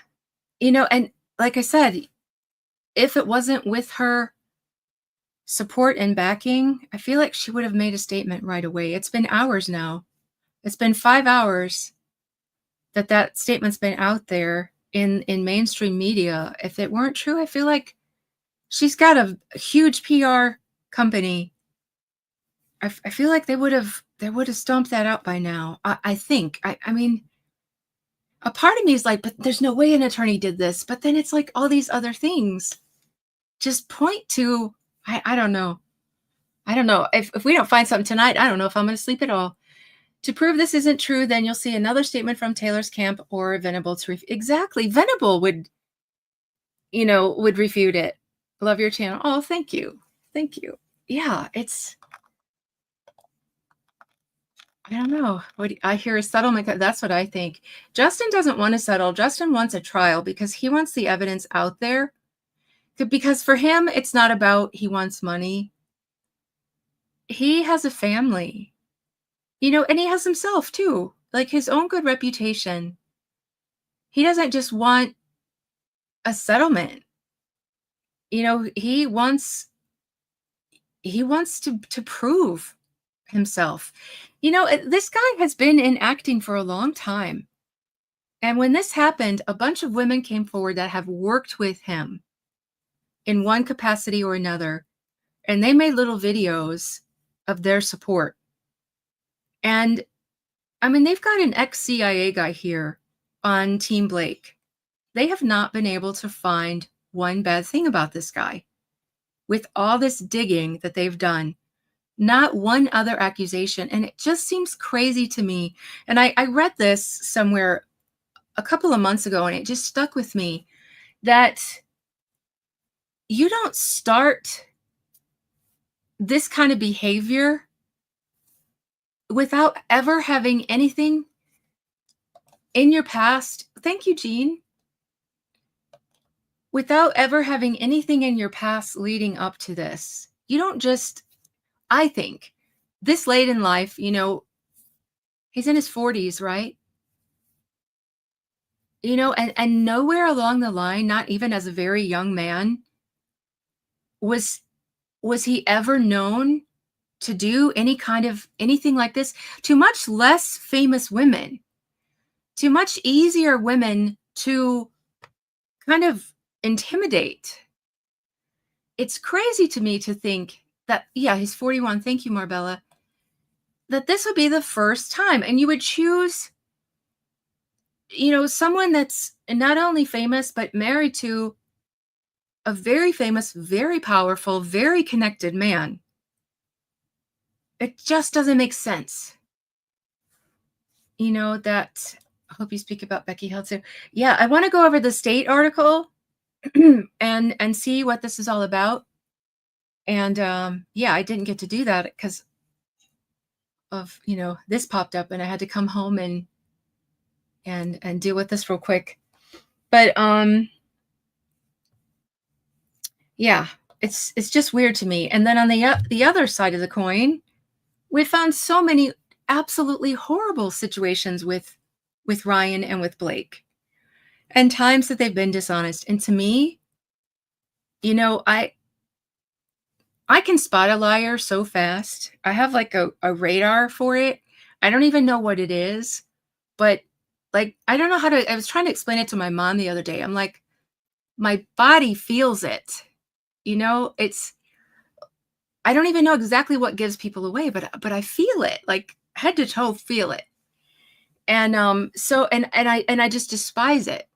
And like I said, if it wasn't with her support and backing, I feel like she would have made a statement right away. It's been hours now. It's been 5 hours that statement's been out there in mainstream media. If it weren't true, I feel like she's got a huge PR company. I feel like they would have stomped that out by now. I think. I mean, a part of me is like, but there's no way an attorney did this. But then it's like all these other things just point to, I don't know. I don't know. If we don't find something tonight, I don't know if I'm going to sleep at all. To prove this isn't true, then you'll see another statement from Taylor's camp or Venable to exactly. Venable would refute it. Love your channel. Oh, thank you. Thank you. Yeah, I don't know. I hear a settlement. That's what I think. Justin doesn't want to settle. Justin wants a trial because he wants the evidence out there. Because for him, it's not about he wants money. He has a family, and he has himself too, like his own good reputation. He doesn't just want a settlement. He wants to prove himself. This guy has been in acting for a long time. And when this happened, a bunch of women came forward that have worked with him in one capacity or another. And they made little videos of their support. And I mean, they've got an ex-CIA guy here on Team Blake. They have not been able to find one bad thing about this guy. With all this digging that they've done, not one other accusation. And it just seems crazy to me. And I read this somewhere a couple of months ago, and it just stuck with me that you don't start this kind of behavior without ever having anything in your past. Thank you, Jean. Without ever having anything in your past leading up to this. You don't just, I think, this late in life, he's in his 40s, right? And nowhere along the line, not even as a very young man, was he ever known to do anything like this to much less famous women, to much easier women to kind of intimidate. It's crazy to me to think that, yeah, he's 41. Thank you, Marbella. That this would be the first time. And you would choose, someone that's not only famous, but married to a very famous, very powerful, very connected man. It just doesn't make sense. That, I hope you speak about Becky Hill too. Yeah, I want to go over the State article and see what this is all about. And yeah, I didn't get to do that because of, this popped up and I had to come home and deal with this real quick. But yeah, it's just weird to me. And then on the other side of the coin, we found so many absolutely horrible situations with Ryan and with Blake, and times that they've been dishonest. And to me, I can spot a liar so fast. I have like a radar for it. I don't even know what it is, but like, I don't know how to, I was trying to explain it to my mom the other day. I'm like, my body feels it. I don't even know exactly what gives people away, but I feel it, like head to toe, feel it. And so I just despise it.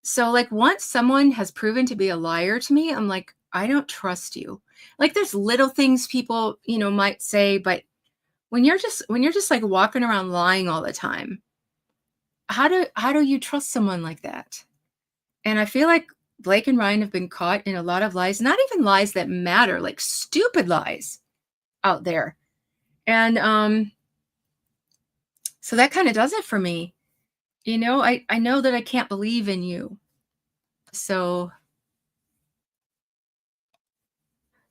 So, like, once someone has proven to be a liar to me, I'm like, I don't trust you. Like, there's little things people, might say, but when you're just like walking around lying all the time, how do you trust someone like that? And I feel like Blake and Ryan have been caught in a lot of lies, not even lies that matter, like stupid lies out there. And so that kind of does it for me. I know that I can't believe in you. So,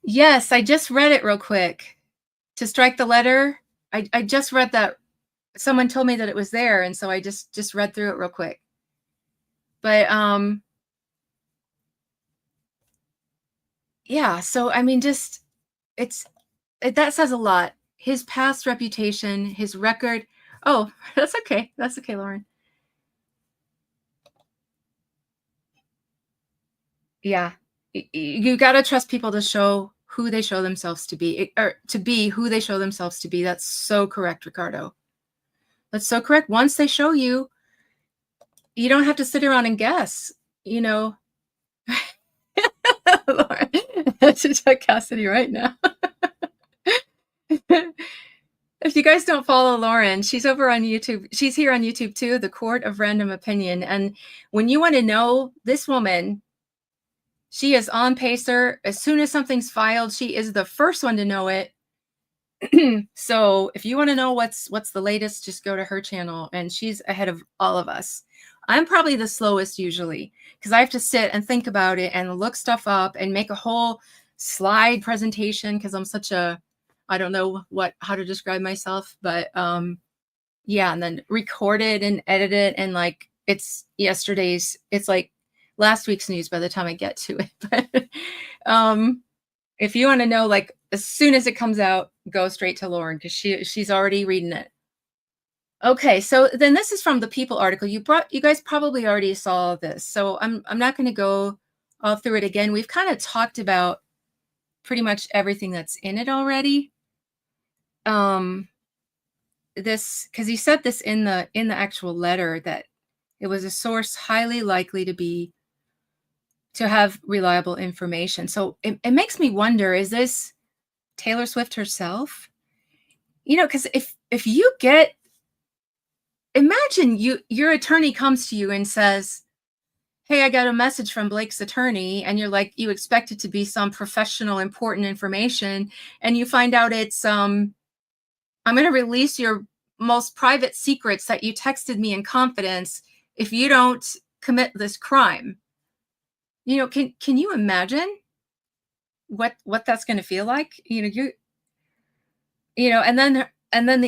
yes, I just read it real quick. To strike the letter, I just read that. Someone told me that it was there, and so I just read through it real quick. But yeah, so I mean, just it's that says a lot. His past reputation, his record. Oh, that's okay. That's okay, Lauren. Yeah. You got to trust people to show who they show themselves to be, or to be who they show themselves to be. That's so correct, Ricardo. That's so correct. Once they show you, you don't have to sit around and guess, you know. Lauren, I should check Cassidy right now. If you guys don't follow Lauren, she's over on YouTube. She's here on YouTube too, The Court of Random Opinion. And when you want to know this woman, she is on pacer. As soon as something's filed, she is the first one to know it. So if you want to know what's the latest, just go to her channel, and she's ahead of all of us. I'm probably the slowest usually because I have to sit and think about it and look stuff up and make a whole slide presentation because I'm such a, I don't know how to describe myself, but yeah, and then record it and edit it, and like it's like last week's news by the time I get to it. But if you want to know, like, as soon as it comes out, go straight to Lauren because she's already reading it. Okay, so then this is from the People article. You guys probably already saw this, so I'm not going to go all through it again. We've kind of talked about pretty much everything that's in it already. This, because he said this in the actual letter, that it was a source highly likely to have reliable information. So it makes me wonder, is this Taylor Swift herself? Because if you get, imagine your attorney comes to you and says, hey, I got a message from Blake's attorney, and you're like, you expect it to be some professional, important information, and you find out it's I'm going to release your most private secrets that you texted me in confidence if you don't commit this crime. Can you imagine what that's going to feel like? And then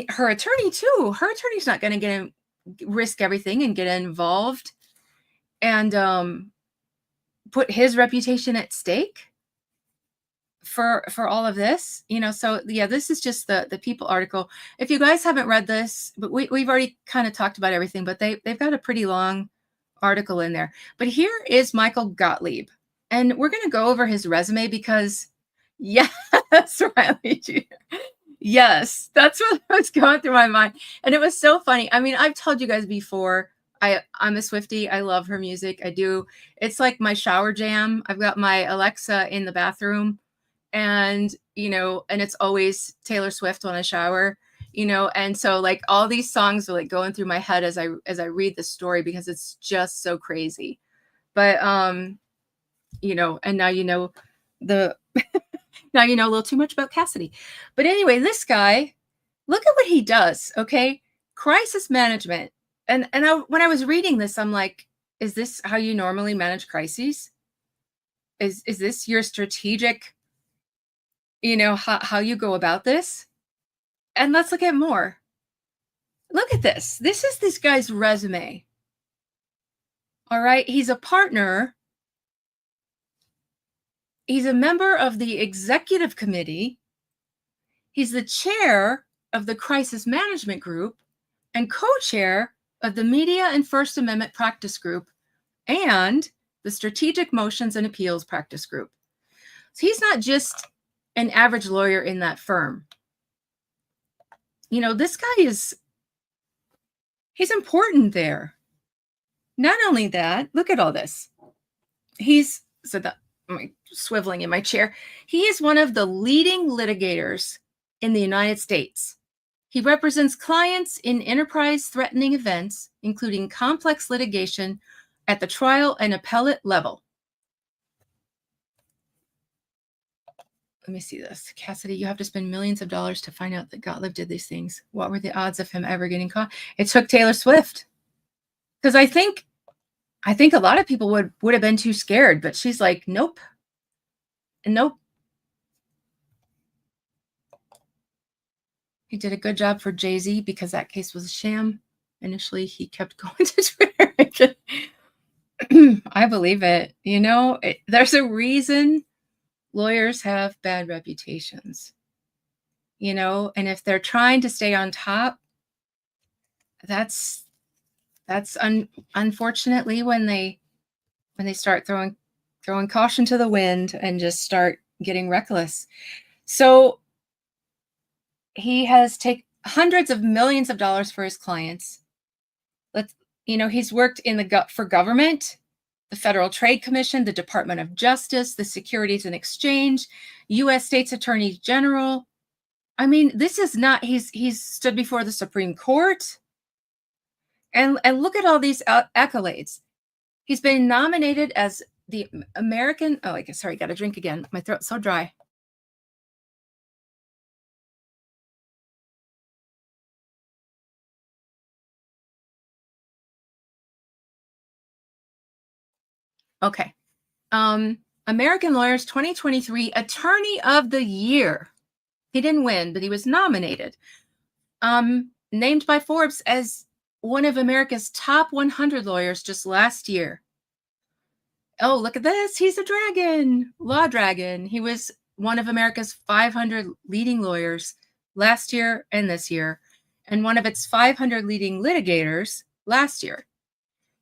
her attorney too. Her attorney's not going to risk everything and get involved and put his reputation at stake for all of this. So yeah, this is just the People article. If you guys haven't read this, but we've already kind of talked about everything, but they've got a pretty long article in there. But here is Michael Gottlieb, and we're going to go over his resume because yes, Riley, yes, that's what was going through my mind. And it was so funny. I mean, I've told you guys before, I'm a Swiftie. I love her music. I do. It's like my shower jam. I've got my Alexa in the bathroom, and and it's always Taylor Swift when I shower. And so like all these songs are like going through my head as I read the story because it's just so crazy. But and now the now you know a little too much about Cassidy. But anyway, this guy, look at what he does. Okay, crisis management. And when I was reading this, I'm like, is this how you normally manage crises? Is this your strategic, how you go about this? And let's look at more. Look at this. This is this guy's resume. All right, he's a partner. He's a member of the executive committee. He's the chair of the crisis management group and co-chair of the Media and First Amendment Practice Group and the Strategic Motions and Appeals Practice Group. So he's not just an average lawyer in that firm. This guy he's important there. Not only that, look at all this. He's so that I'm swiveling in my chair. He is one of the leading litigators in the United States. He represents clients in enterprise threatening events, including complex litigation at the trial and appellate level. Let me see this. Cassidy, you have to spend millions of dollars to find out that Gottlieb did these things. What were the odds of him ever getting caught? It took Taylor Swift. Because I think a lot of people would have been too scared, but she's like, nope. Nope. He did a good job for Jay-Z because that case was a sham. Initially, he kept going to Twitter. I believe it. There's a reason lawyers have bad reputations. And if they're trying to stay on top, that's unfortunately when they start throwing caution to the wind and just start getting reckless. So he has taken hundreds of millions of dollars for his clients. He's worked for government, the Federal Trade Commission, the Department of Justice, the Securities and Exchange, U.S. State's Attorney General. I mean, this is not, he's stood before the Supreme Court. And look at all these accolades. He's been nominated as the American, sorry, got to drink again. My throat's so dry. Okay. American Lawyers 2023 Attorney of the Year. He didn't win, but he was nominated. Named by Forbes as one of America's top 100 lawyers just last year. Oh, look at this. He's a dragon, law dragon. He was one of America's 500 leading lawyers last year and this year, and one of its 500 leading litigators last year.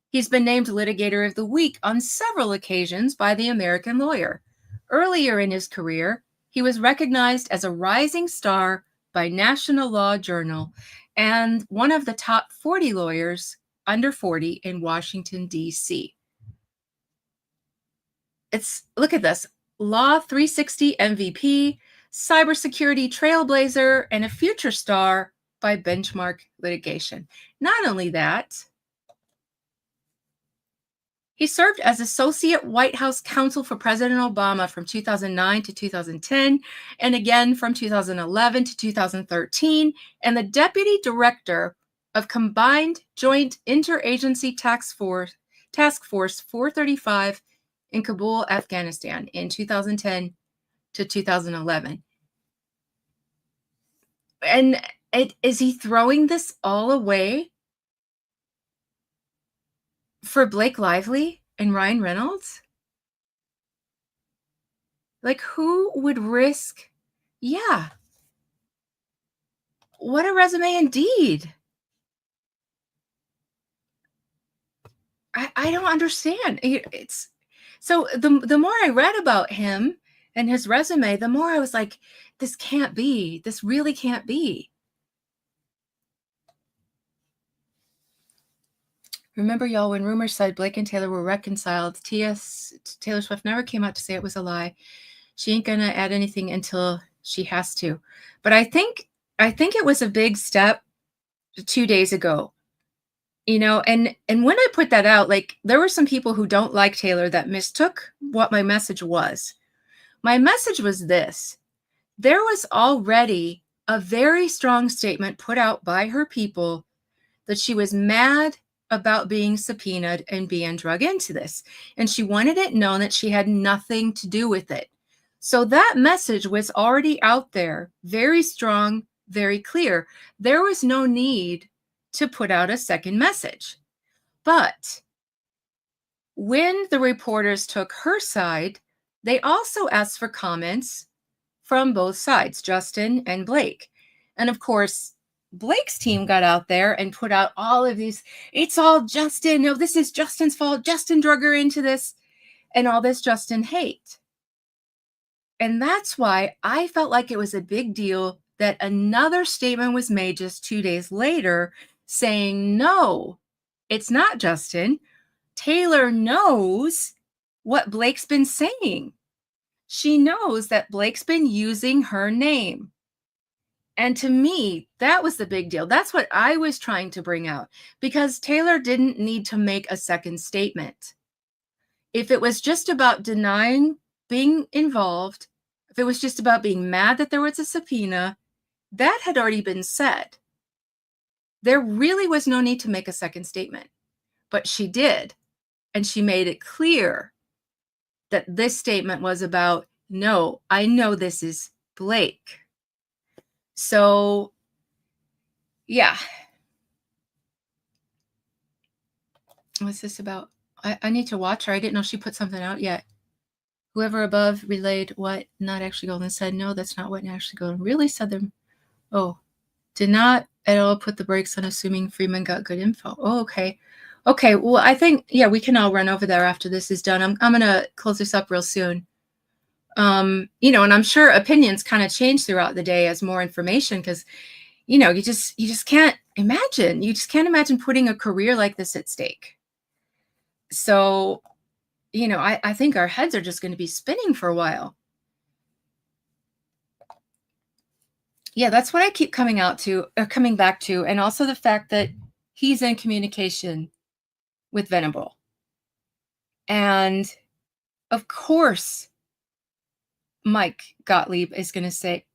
He's been named Litigator of the Week on several occasions by the American Lawyer. Earlier in his career, he was recognized as a rising star by National Law Journal and one of the top 40 lawyers under 40 in Washington, D.C. Look at this, Law 360 MVP, cybersecurity trailblazer, and a future star by Benchmark Litigation. Not only that, he served as Associate White House Counsel for President Obama from 2009 to 2010, and again from 2011 to 2013, and the Deputy Director of Combined Joint Interagency Task Force 435 in Kabul, Afghanistan in 2010 to 2011. And is he throwing this all away for Blake Lively and Ryan Reynolds? Like, who would risk? Yeah. What a resume indeed. I don't understand. It's so the more I read about him and his resume, the more I was like, this can't be. This really can't be. Remember, y'all, when rumors said Blake and Taylor were reconciled, Taylor Swift never came out to say it was a lie. She ain't gonna add anything until she has to. But I think it was a big step 2 days ago. And when I put that out, like, there were some people who don't like Taylor that mistook what my message was. My message was this: there was already a very strong statement put out by her people that she was mad about being subpoenaed and being drug into this. And she wanted it known that she had nothing to do with it. So that message was already out there, very strong, very clear. There was no need to put out a second message. But when the reporters took her side, they also asked for comments from both sides, Justin and Blake. And of course, Blake's team got out there and put out all of these, it's all Justin. No, this is Justin's fault. Justin drug her into this, and all this Justin hate. And that's why I felt like it was a big deal that another statement was made just 2 days later saying, no, it's not Justin. Taylor knows what Blake's been saying. She knows that Blake's been using her name. And to me, that was the big deal. That's what I was trying to bring out, because Taylor didn't need to make a second statement. If it was just about denying being involved, if it was just about being mad that there was a subpoena, that had already been said. There really was no need to make a second statement, but she did. And she made it clear that this statement was about, no, I know this is Blake. So, yeah. What's this about? I need to watch her. I didn't know she put something out yet. Whoever above relayed what not actually golden said, no, that's not what actually golden really said them. Oh, did not at all put the brakes on assuming Freeman got good info. Oh, okay. Okay, well, I think, yeah, we can all run over there after this is done. I'm going to close this up real soon. You know, and I'm sure opinions kind of change throughout the day as more information, because, you know, you just can't imagine. You just can't imagine putting a career like this at stake. So, you know, I think our heads are just going to be spinning for a while. Yeah, that's what I keep coming back to. And also the fact that he's in communication with Venable. And of course, Mike Gottlieb is going to say,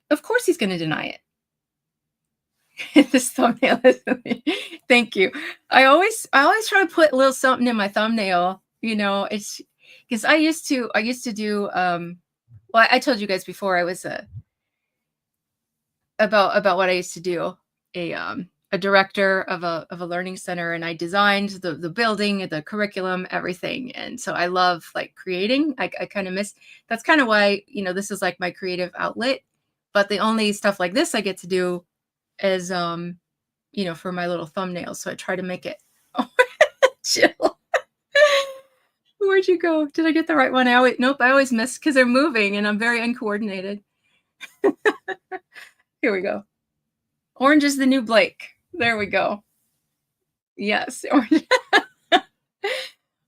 of course he's going to deny it. This thumbnail is, thank you. I always try to put a little something in my thumbnail, you know, it's because I used to do, well, I told you guys before, I was about what I used to do, a director of a learning center, and I designed the building, the curriculum, everything. And so I love like creating. I kind of miss, that's kind of why, you know, this is like my creative outlet. But the only stuff like this I get to do is you know, for my little thumbnails. So I try to make it. Oh, chill. Where'd you go? Did I get the right one? Nope, I always miss because they're moving and I'm very uncoordinated. Here we go. Orange is the new Blake. There we go. Yes, orange.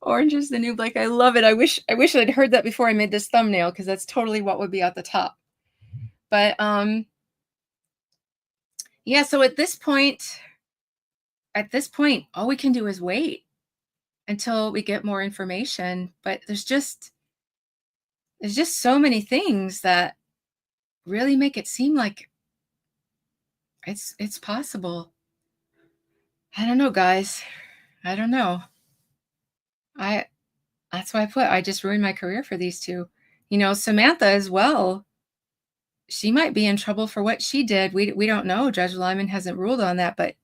Orange is the new Blake. I love it. I wish I'd heard that before I made this thumbnail, because that's totally what would be at the top. But yeah, so at this point, all we can do is wait until we get more information. But there's just so many things that really make it seem like it's possible. I don't know, guys. I don't know. That's why I just ruined my career for these two. You know, Samantha as well. She might be in trouble for what she did. We don't know. Judge Lyman hasn't ruled on that, but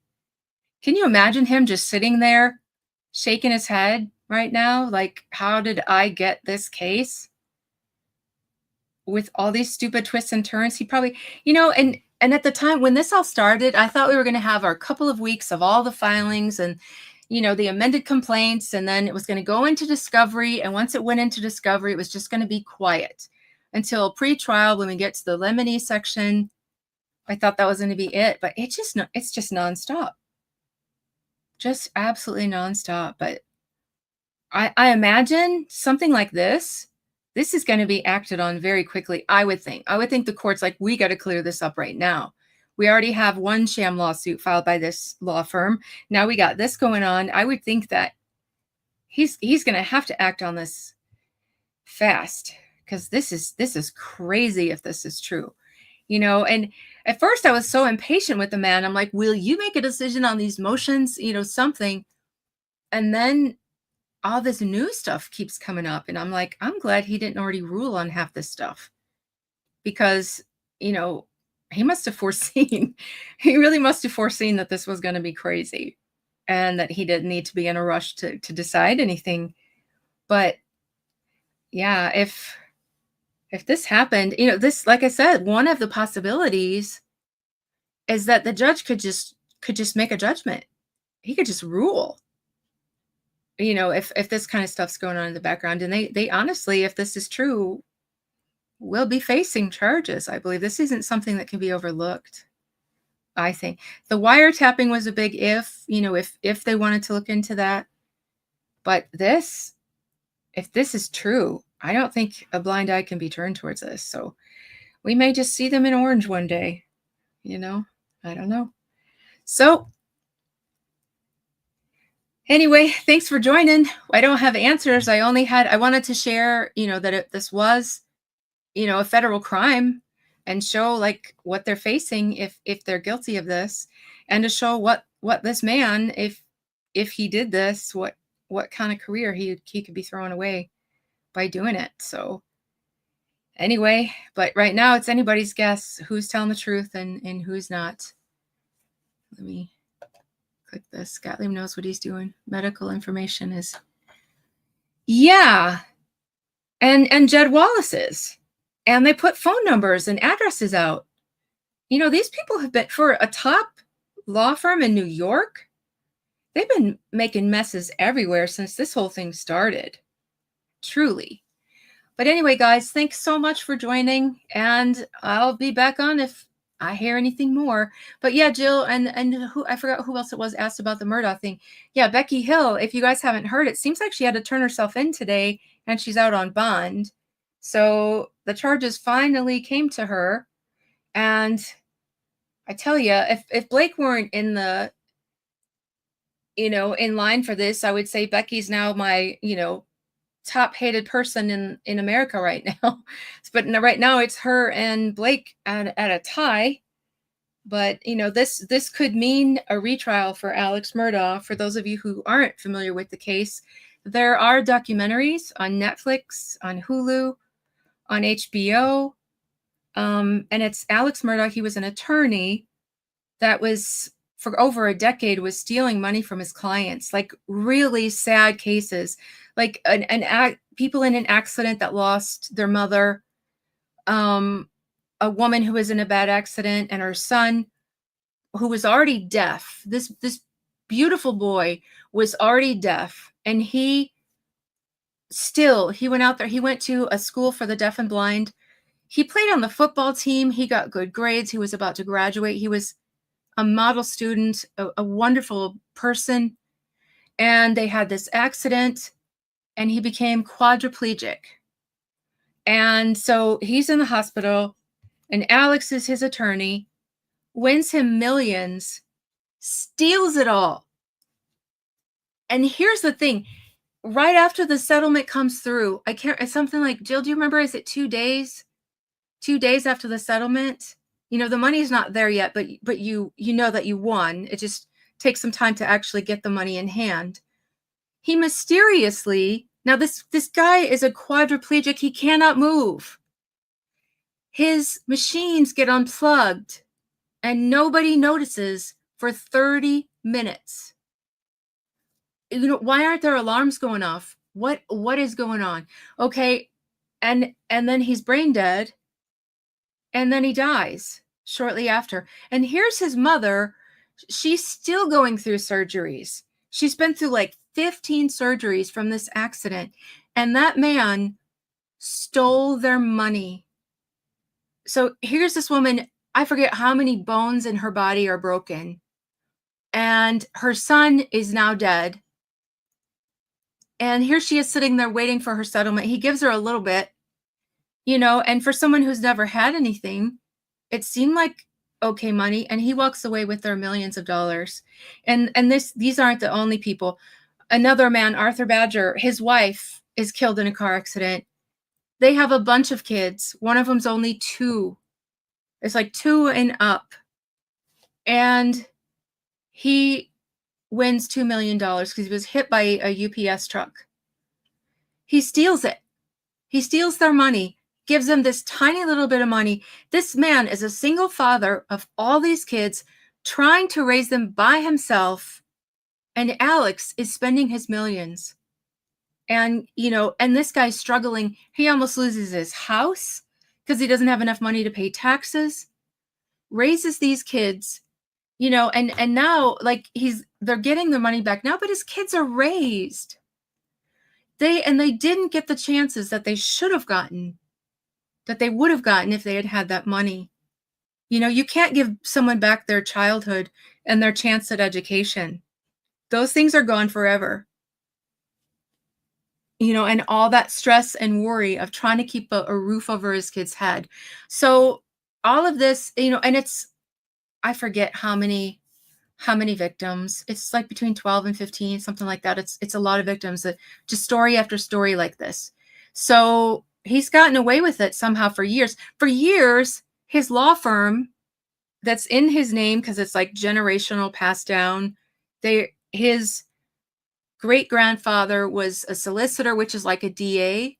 can you imagine him just sitting there shaking his head right now? Like, how did I get this case? With all these stupid twists and turns, he probably, you know, and at the time when this all started, I thought we were going to have our couple of weeks of all the filings and, you know, the amended complaints, and then it was going to go into discovery. And once it went into discovery, it was just going to be quiet until pre-trial when we get to the lemony section. I thought that was going to be it, but it's just nonstop. Just absolutely nonstop. But I imagine something like this is going to be acted on very quickly, I would think. I would think the court's like, we got to clear this up right now. We already have one sham lawsuit filed by this law firm. Now we got this going on. I would think that he's going to have to act on this fast, because this is crazy if this is true. You know, and at first I was so impatient with the man. I'm like, will you make a decision on these motions? You know, something. And then all this new stuff keeps coming up. And I'm like, I'm glad he didn't already rule on half this stuff, because, you know, he must have foreseen, he really must have foreseen that this was going to be crazy and that he didn't need to be in a rush to decide anything. But yeah, if this happened, you know, this, like I said, one of the possibilities is that the judge could just make a judgment. He could just rule. You know, if this kind of stuff's going on in the background, and they honestly, if this is true, will be facing charges. I believe this isn't something that can be overlooked. I think the wiretapping was a big if, you know, if they wanted to look into that. But this, if this is true, I don't think a blind eye can be turned towards this. So we may just see them in orange one day, you know? I don't know. So anyway, thanks for joining. I don't have answers. I wanted to share, that this was, a federal crime, and show like what they're facing if they're guilty of this, and to show what this man, if he did this, what kind of career he could be throwing away by doing it. So anyway, but right now it's anybody's guess who's telling the truth and who's not. Let me click this. Gottlieb knows what he's doing. Medical information is, yeah, and Jed Wallace's, and they put phone numbers and addresses out. These people have been, for a top law firm in New York, they've been making messes everywhere since this whole thing started. Truly. But anyway, guys, thanks so much for joining, and I'll be back on if I hear anything more. But yeah, Jill and who, I forgot who else it was, asked about the Murdaugh thing. Yeah, Becky Hill, if you guys haven't heard, it seems like she had to turn herself in today, and she's out on bond. So the charges finally came to her. And I tell you, if Blake weren't in the, in line for this, I would say Becky's now my, top hated person in America right now. But right now it's her and Blake at a tie. But this could mean a retrial for Alex Murdaugh. For those of you who aren't familiar with the case, there are documentaries on Netflix, on Hulu, on HBO, and it's Alex Murdaugh. He was an attorney that was, for over a decade, was stealing money from his clients, like really sad cases, like people in an accident that lost their mother, a woman who was in a bad accident, and her son, who was already deaf. This beautiful boy was already deaf, and he went out there. He went to a school for the deaf and blind. He played on the football team. He got good grades. He was about to graduate. He was a model student, a wonderful person. And they had this accident, and he became quadriplegic. And so he's in the hospital, and Alex is his attorney, wins him millions, steals it all. And here's the thing. Right after the settlement comes through, it's something like, Jill, do you remember, is it 2 days? 2 days after the settlement? The money's not there yet, but you know that you won. It just takes some time to actually get the money in hand. He mysteriously, now this guy is a quadriplegic. He cannot move. His machines get unplugged, and nobody notices for 30 minutes. Why aren't there alarms going off? What is going on? Okay, and then he's brain dead. And then he dies shortly after. And here's his mother. She's still going through surgeries. She's been through like 15 surgeries from this accident. And that man stole their money. So here's this woman, I forget how many bones in her body are broken. And her son is now dead. And here she is sitting there waiting for her settlement. He gives her a little bit. And for someone who's never had anything, it seemed like okay money, and he walks away with their millions of dollars. And these aren't the only people. Another man, Arthur Badger, his wife is killed in a car accident. They have a bunch of kids. One of them's only 2. It's like 2 and up. And he wins $2 million because he was hit by a UPS truck. He steals it. He steals their money, gives them this tiny little bit of money. This man is a single father of all these kids, trying to raise them by himself. And Alex is spending his millions. And, and this guy's struggling. He almost loses his house because he doesn't have enough money to pay taxes, raises these kids, and now like they're getting their money back now, but his kids are raised. They didn't get the chances that they should have gotten, that they would have gotten if they had had that money. You can't give someone back their childhood and their chance at education. Those things are gone forever. and all that stress and worry of trying to keep a roof over his kid's head. So all of this, and it's, I forget how many victims. It's like between 12 and 15, something like that. It's a lot of victims, that just story after story like this. So he's gotten away with it somehow for years. For years, his law firm that's in his name, because it's like generational passed down. His great grandfather was a solicitor, which is like a DA,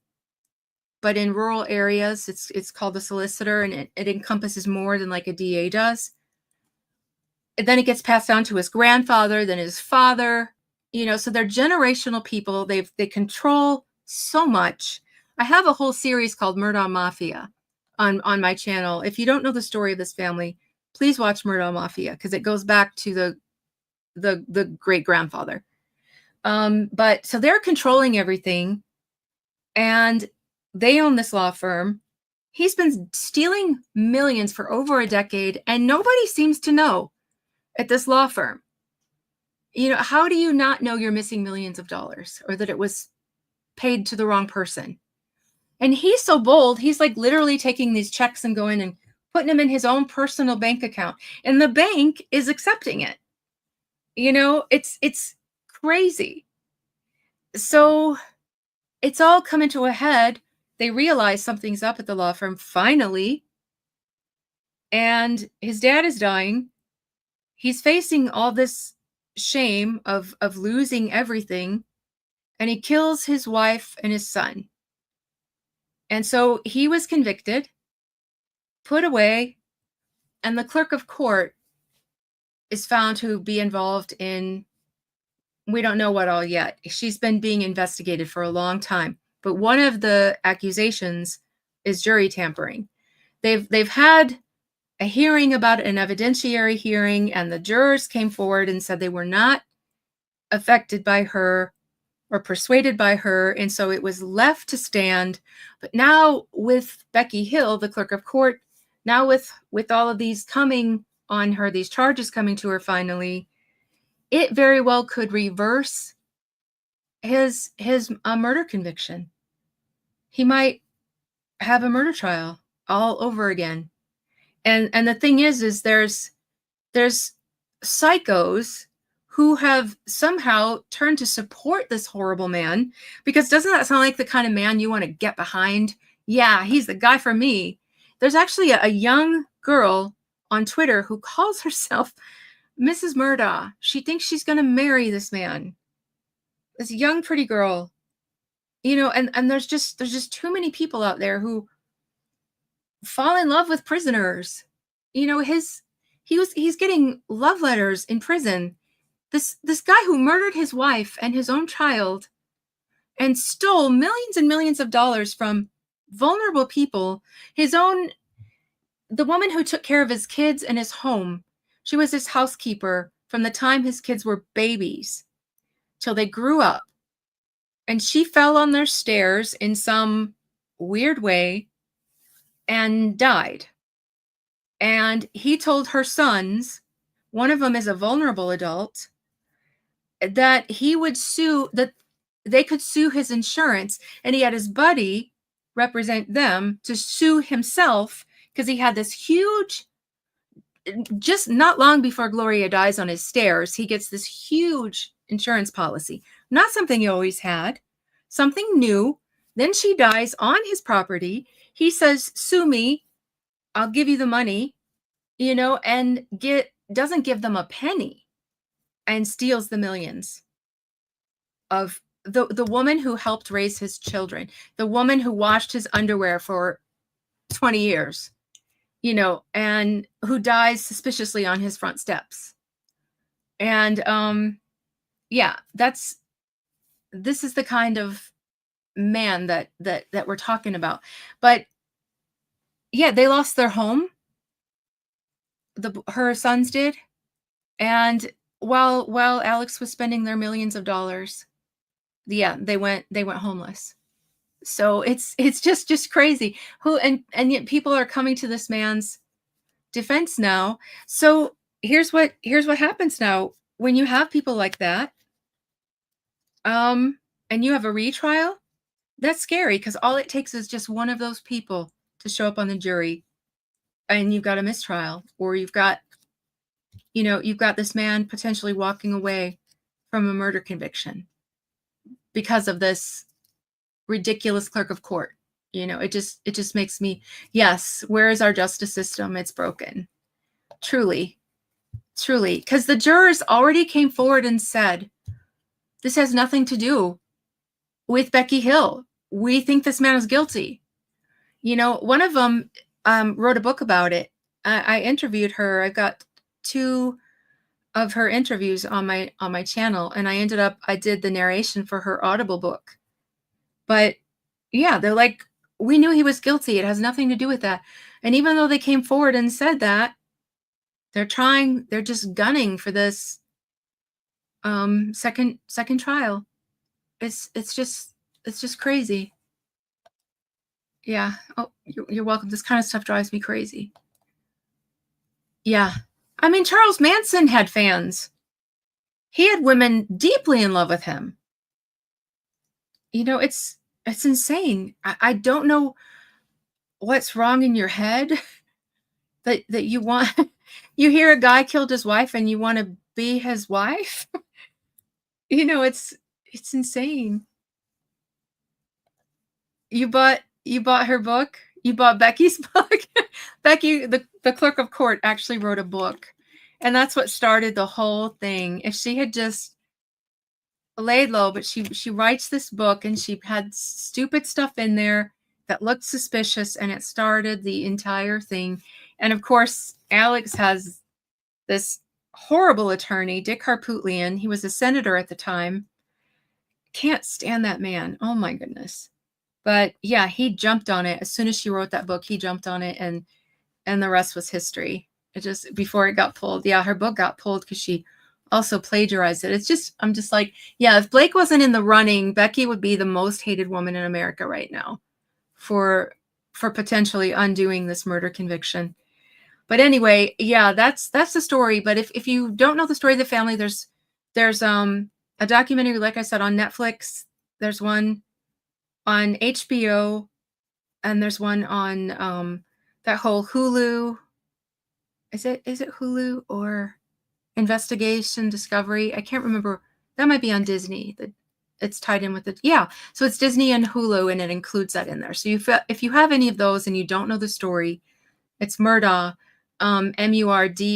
but in rural areas, it's called a solicitor, and it encompasses more than like a DA does. And then it gets passed down to his grandfather, then his father. So they're generational people. They control so much. I have a whole series called Murdaugh Mafia on my channel. If you don't know the story of this family, please watch Murdaugh Mafia, because it goes back to the great grandfather. But so they're controlling everything, and they own this law firm. He's been stealing millions for over a decade, and nobody seems to know at this law firm. How do you not know you're missing millions of dollars, or that it was paid to the wrong person? And he's so bold, he's like literally taking these checks and going and putting them in his own personal bank account, and the bank is accepting it. It's crazy. So it's all coming to a head. They realize something's up at the law firm finally, and his dad is dying. He's facing all this shame of losing everything, and he kills his wife and his son. And so he was convicted, put away, and the clerk of court is found to be involved in, we don't know what all yet. She's been being investigated for a long time, but one of the accusations is jury tampering. They've had a hearing about it, an evidentiary hearing, and the jurors came forward and said they were not affected by her or persuaded by her, and so it was left to stand. But now with Becky Hill, the clerk of court, now with all of these coming on her, these charges coming to her finally, it very well could reverse his murder conviction. He might have a murder trial all over again. And the thing is there's psychos who have somehow turned to support this horrible man, because doesn't that sound like the kind of man you want to get behind? Yeah, he's the guy for me. There's actually a young girl on Twitter who calls herself Mrs. Murdaugh. She thinks she's going to marry this man. This young, pretty girl. And there's just too many people out there who fall in love with prisoners. He's getting love letters in prison. This guy who murdered his wife and his own child and stole millions and millions of dollars from vulnerable people. The woman who took care of his kids and his home, she was his housekeeper from the time his kids were babies till they grew up. And she fell on their stairs in some weird way and died. And he told her sons, one of them is a vulnerable adult, that he would sue, that they could sue his insurance, and he had his buddy represent them to sue himself, because he had this huge, just not long before Gloria dies on his stairs, he gets this huge insurance policy. Not something he always had, something new. Then she dies on his property. He says, sue me, I'll give you the money, and doesn't give them a penny, and steals the millions of the woman who helped raise his children, the woman who washed his underwear for 20 years, and who dies suspiciously on his front steps. And yeah, this is the kind of man that we're talking about. But yeah, they lost their home. Her sons did. And while Alex was spending their millions of dollars, yeah, they went homeless. So it's just crazy. And yet people are coming to this man's defense now. So here's what happens now when you have people like that. And you have a retrial. That's scary because all it takes is just one of those people to show up on the jury, and you've got a mistrial, or you've got this man potentially walking away from a murder conviction because of this ridiculous clerk of court. It just makes me, yes, where is our justice system? It's broken. Truly, truly, because the jurors already came forward and said, this has nothing to do with Becky Hill. We think this man is guilty. One of them wrote a book about it. I interviewed her. I've got two of her interviews on my channel, and I did the narration for her Audible book. But yeah, they're like, we knew he was guilty. It has nothing to do with that. And even though they came forward and said that, they're just gunning for this second trial. It's just crazy. Yeah. Oh, you're welcome. This kind of stuff drives me crazy. Yeah. I mean, Charles Manson had fans. He had women deeply in love with him. It's insane. I don't know what's wrong in your head that you want you hear a guy killed his wife and you want to be his wife. It's insane. You bought her book. You bought Becky's book. Becky, the clerk of court, actually wrote a book, and that's what started the whole thing. If she had just laid low, but she writes this book, and she had stupid stuff in there that looked suspicious, and it started the entire thing. And of course, Alex has this horrible attorney, Dick Harpootlian. He was a senator at the time. Can't stand that man. Oh my goodness. But yeah, he jumped on it as soon as she wrote that book. He jumped on it, and the rest was history. It just, before it got pulled. Yeah, her book got pulled because she also plagiarized it. I'm just like, yeah, if Blake wasn't in the running, Becky would be the most hated woman in America right now for potentially undoing this murder conviction. But anyway, yeah, that's the story. But if you don't know the story of the family, there's a documentary, like I said, on Netflix. There's one on HBO, and there's one on that whole Hulu. Is it Hulu or Investigation Discovery? I can't remember. That might be on Disney. It's tied in with it. Yeah, so it's Disney and Hulu, and it includes that in there. So if you have any of those and you don't know the story, it's Murdaugh, Murdaugh.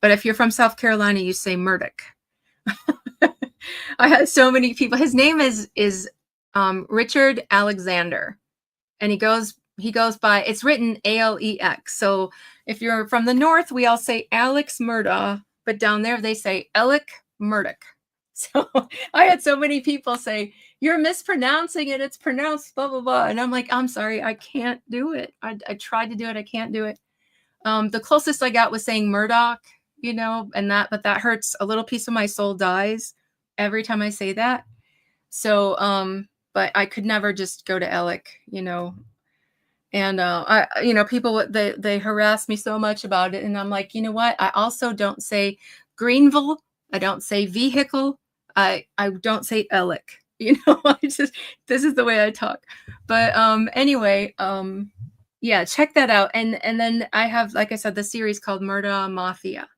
But if you're from South Carolina, you say Murdoch. I had so many people. His name is Richard Alexander, and he goes by, it's written Alex. So if you're from the north, we all say Alex Murdaugh, but down there they say Alec Murdoch. So I had so many people say, you're mispronouncing it. It's pronounced blah, blah, blah. And I'm like, I'm sorry, I can't do it. I tried to do it. I can't do it. The closest I got was saying Murdoch, but that hurts. A little piece of my soul dies every time I say that. So, but I could never just go to Alec, and people, they harass me so much about it, and I'm like, you know what? I also don't say Greenville. I don't say vehicle. I don't say Alec. This is the way I talk. But anyway, yeah, check that out. And then I have, like I said, the series called Murdaugh Mafia,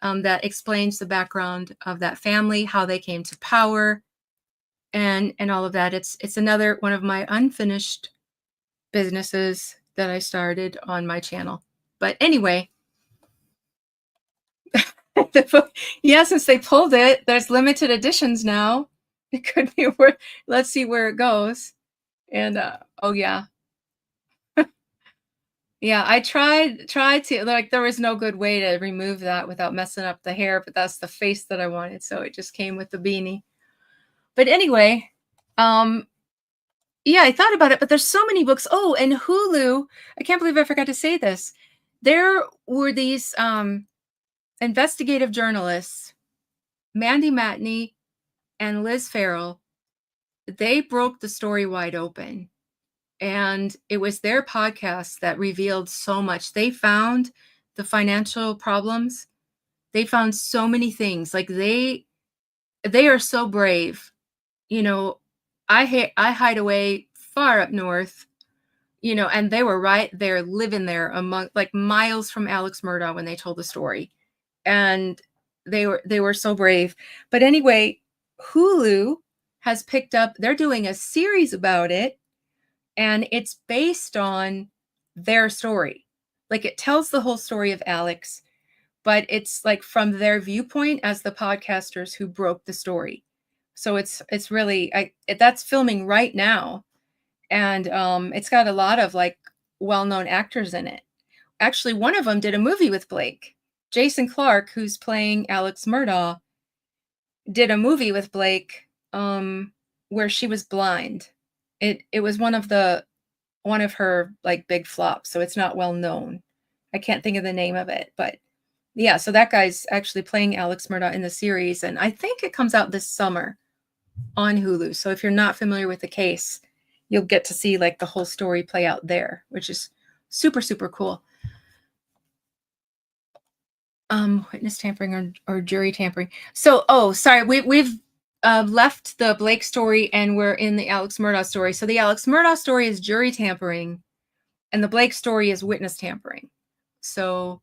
that explains the background of that family, how they came to power, and all of that. It's another one of my unfinished businesses that I started on my channel. But anyway, the book, yeah, since they pulled it, there's limited editions now. It could be worth, let's see where it goes. And oh yeah. Yeah, I tried to, like, there was no good way to remove that without messing up the hair, but that's the face that I wanted, so it just came with the beanie. But anyway, yeah, I thought about it, but there's so many books. Oh, and Hulu, I can't believe I forgot to say this. There were these investigative journalists, Mandy Matney and Liz Farrell. They broke the story wide open. And it was their podcast that revealed so much. They found the financial problems. They found so many things. Like they are so brave. I hide away far up north, and they were right there living there among like miles from Alex Murdaugh when they told the story. And they were so brave. But anyway, Hulu has picked up, they're doing a series about it, and it's based on their story. Like it tells the whole story of Alex, but it's like from their viewpoint as the podcasters who broke the story. So it's really that's filming right now, and it's got a lot of like well-known actors in it. Actually, one of them did a movie with Blake. Jason Clarke, who's playing Alex Murdaugh, did a movie with Blake where she was blind. It was one of her like big flops, so it's not well known. I can't think of the name of it, but yeah, so that guy's actually playing Alex Murdaugh in the series, and I think it comes out this summer on Hulu. So if you're not familiar with the case, you'll get to see like the whole story play out there, which is super, super cool. Witness tampering or jury tampering. So, sorry, we've left the Blake story and we're in the Alex Murdaugh story. So the Alex Murdaugh story is jury tampering, and the Blake story is witness tampering. So,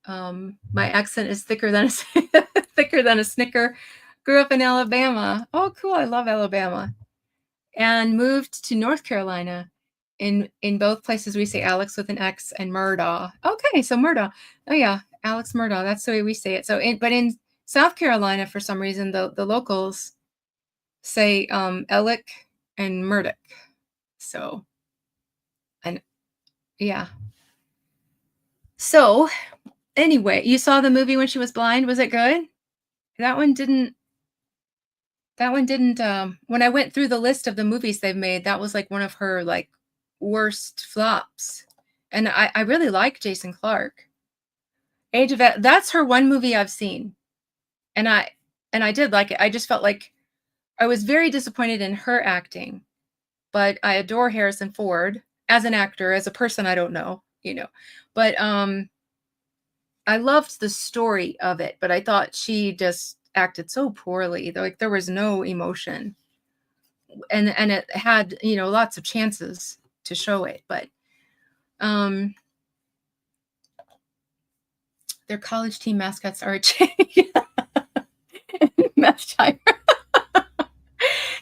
my accent is thicker than thicker than a Snicker. Grew up in Alabama. Oh, cool! I love Alabama, and moved to North Carolina. In both places, we say Alex with an X and Murdaugh. Okay, so Murdaugh. Oh yeah, Alex Murdaugh. That's the way we say it. So, but in South Carolina, for some reason, the locals say Ellick and Murdoch. So, and yeah. So, anyway, you saw the movie when she was blind. Was it good? That one didn't. That one didn't. When I went through the list of the movies they've made, that was like one of her like worst flops. And I really like Jason Clarke. Age of that's her one movie I've seen, and I did like it. I just felt like I was very disappointed in her acting, but I adore Harrison Ford as an actor. As a person, I don't know, but I loved the story of it, but I thought she just acted so poorly. Like there was no emotion, and it had lots of chances to show it, but their college team mascots are meth timer.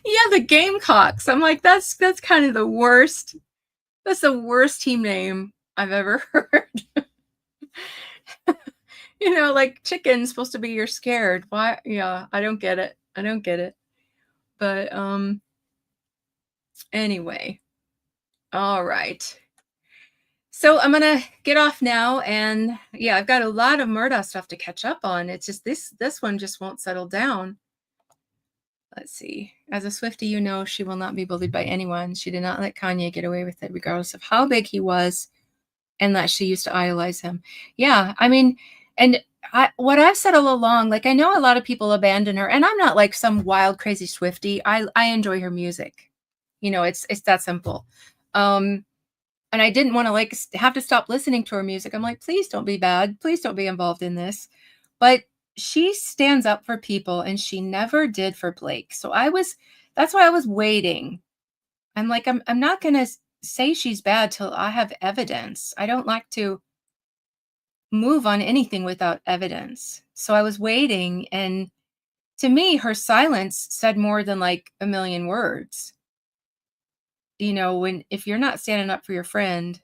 Yeah, the Gamecocks. I'm like, that's kind of the worst. That's the worst team name I've ever heard. Like chicken's supposed to be you're scared. Why? Yeah, I don't get it. I don't get it. But anyway. All right. So I'm gonna get off now, and yeah, I've got a lot of Murdaugh stuff to catch up on. It's just this one just won't settle down. Let's see. As a Swiftie, she will not be bullied by anyone. She did not let Kanye get away with it, regardless of how big he was, and that she used to idolize him. Yeah, I mean, and what I've said all along, like I know a lot of people abandon her, and I'm not like some wild, crazy Swiftie. I enjoy her music. It's that simple. And I didn't want to like have to stop listening to her music. I'm like, please don't be bad. Please don't be involved in this. But she stands up for people, and she never did for Blake. So that's why I was waiting. I'm like, I'm not going to say she's bad till I have evidence. I don't like to move on anything without evidence. So I was waiting, and to me, her silence said more than like a million words. If you're not standing up for your friend,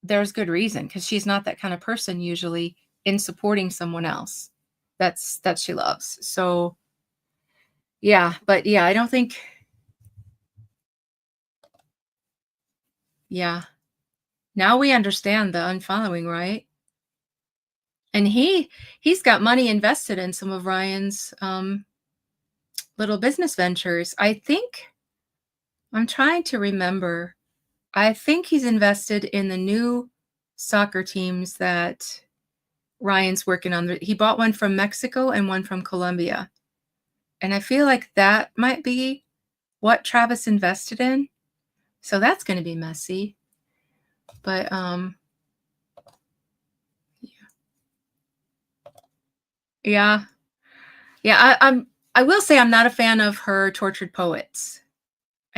there's good reason, because she's not that kind of person usually in supporting someone else that she loves. So yeah, but yeah, I don't think, yeah. Now we understand the unfollowing, right? And he's got money invested in some of Ryan's little business ventures. I'm trying to remember. I think he's invested in the new soccer teams that Ryan's working on. He bought one from Mexico and one from Colombia. And I feel like that might be what Travis invested in. So that's going to be messy. But yeah. I will say I'm not a fan of her tortured poets.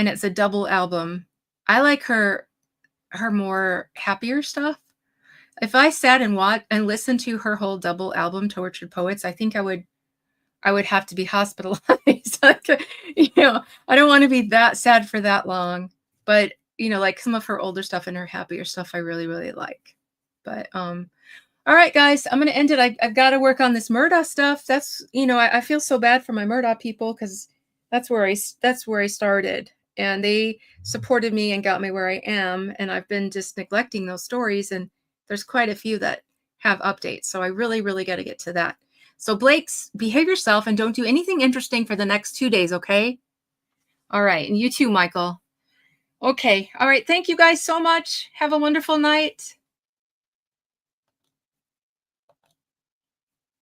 and it's a double album. I like her more happier stuff. If I sat and watched and listened to her whole double album, Tortured Poets, I think I would have to be hospitalized. Like, I don't wanna be that sad for that long, but, like, some of her older stuff and her happier stuff I really, really like. But, all right, guys, I'm gonna end it. I've gotta work on this Murdaugh stuff. That's I feel so bad for my Murdaugh people because that's where I started, and they supported me and got me where I am, and I've been just neglecting those stories, and there's quite a few that have updates, so I really, really gotta get to that. So, Blake's, behave yourself and don't do anything interesting for the next 2 days, okay? All right, and you too, Michael. Okay, all right, thank you guys so much. Have a wonderful night.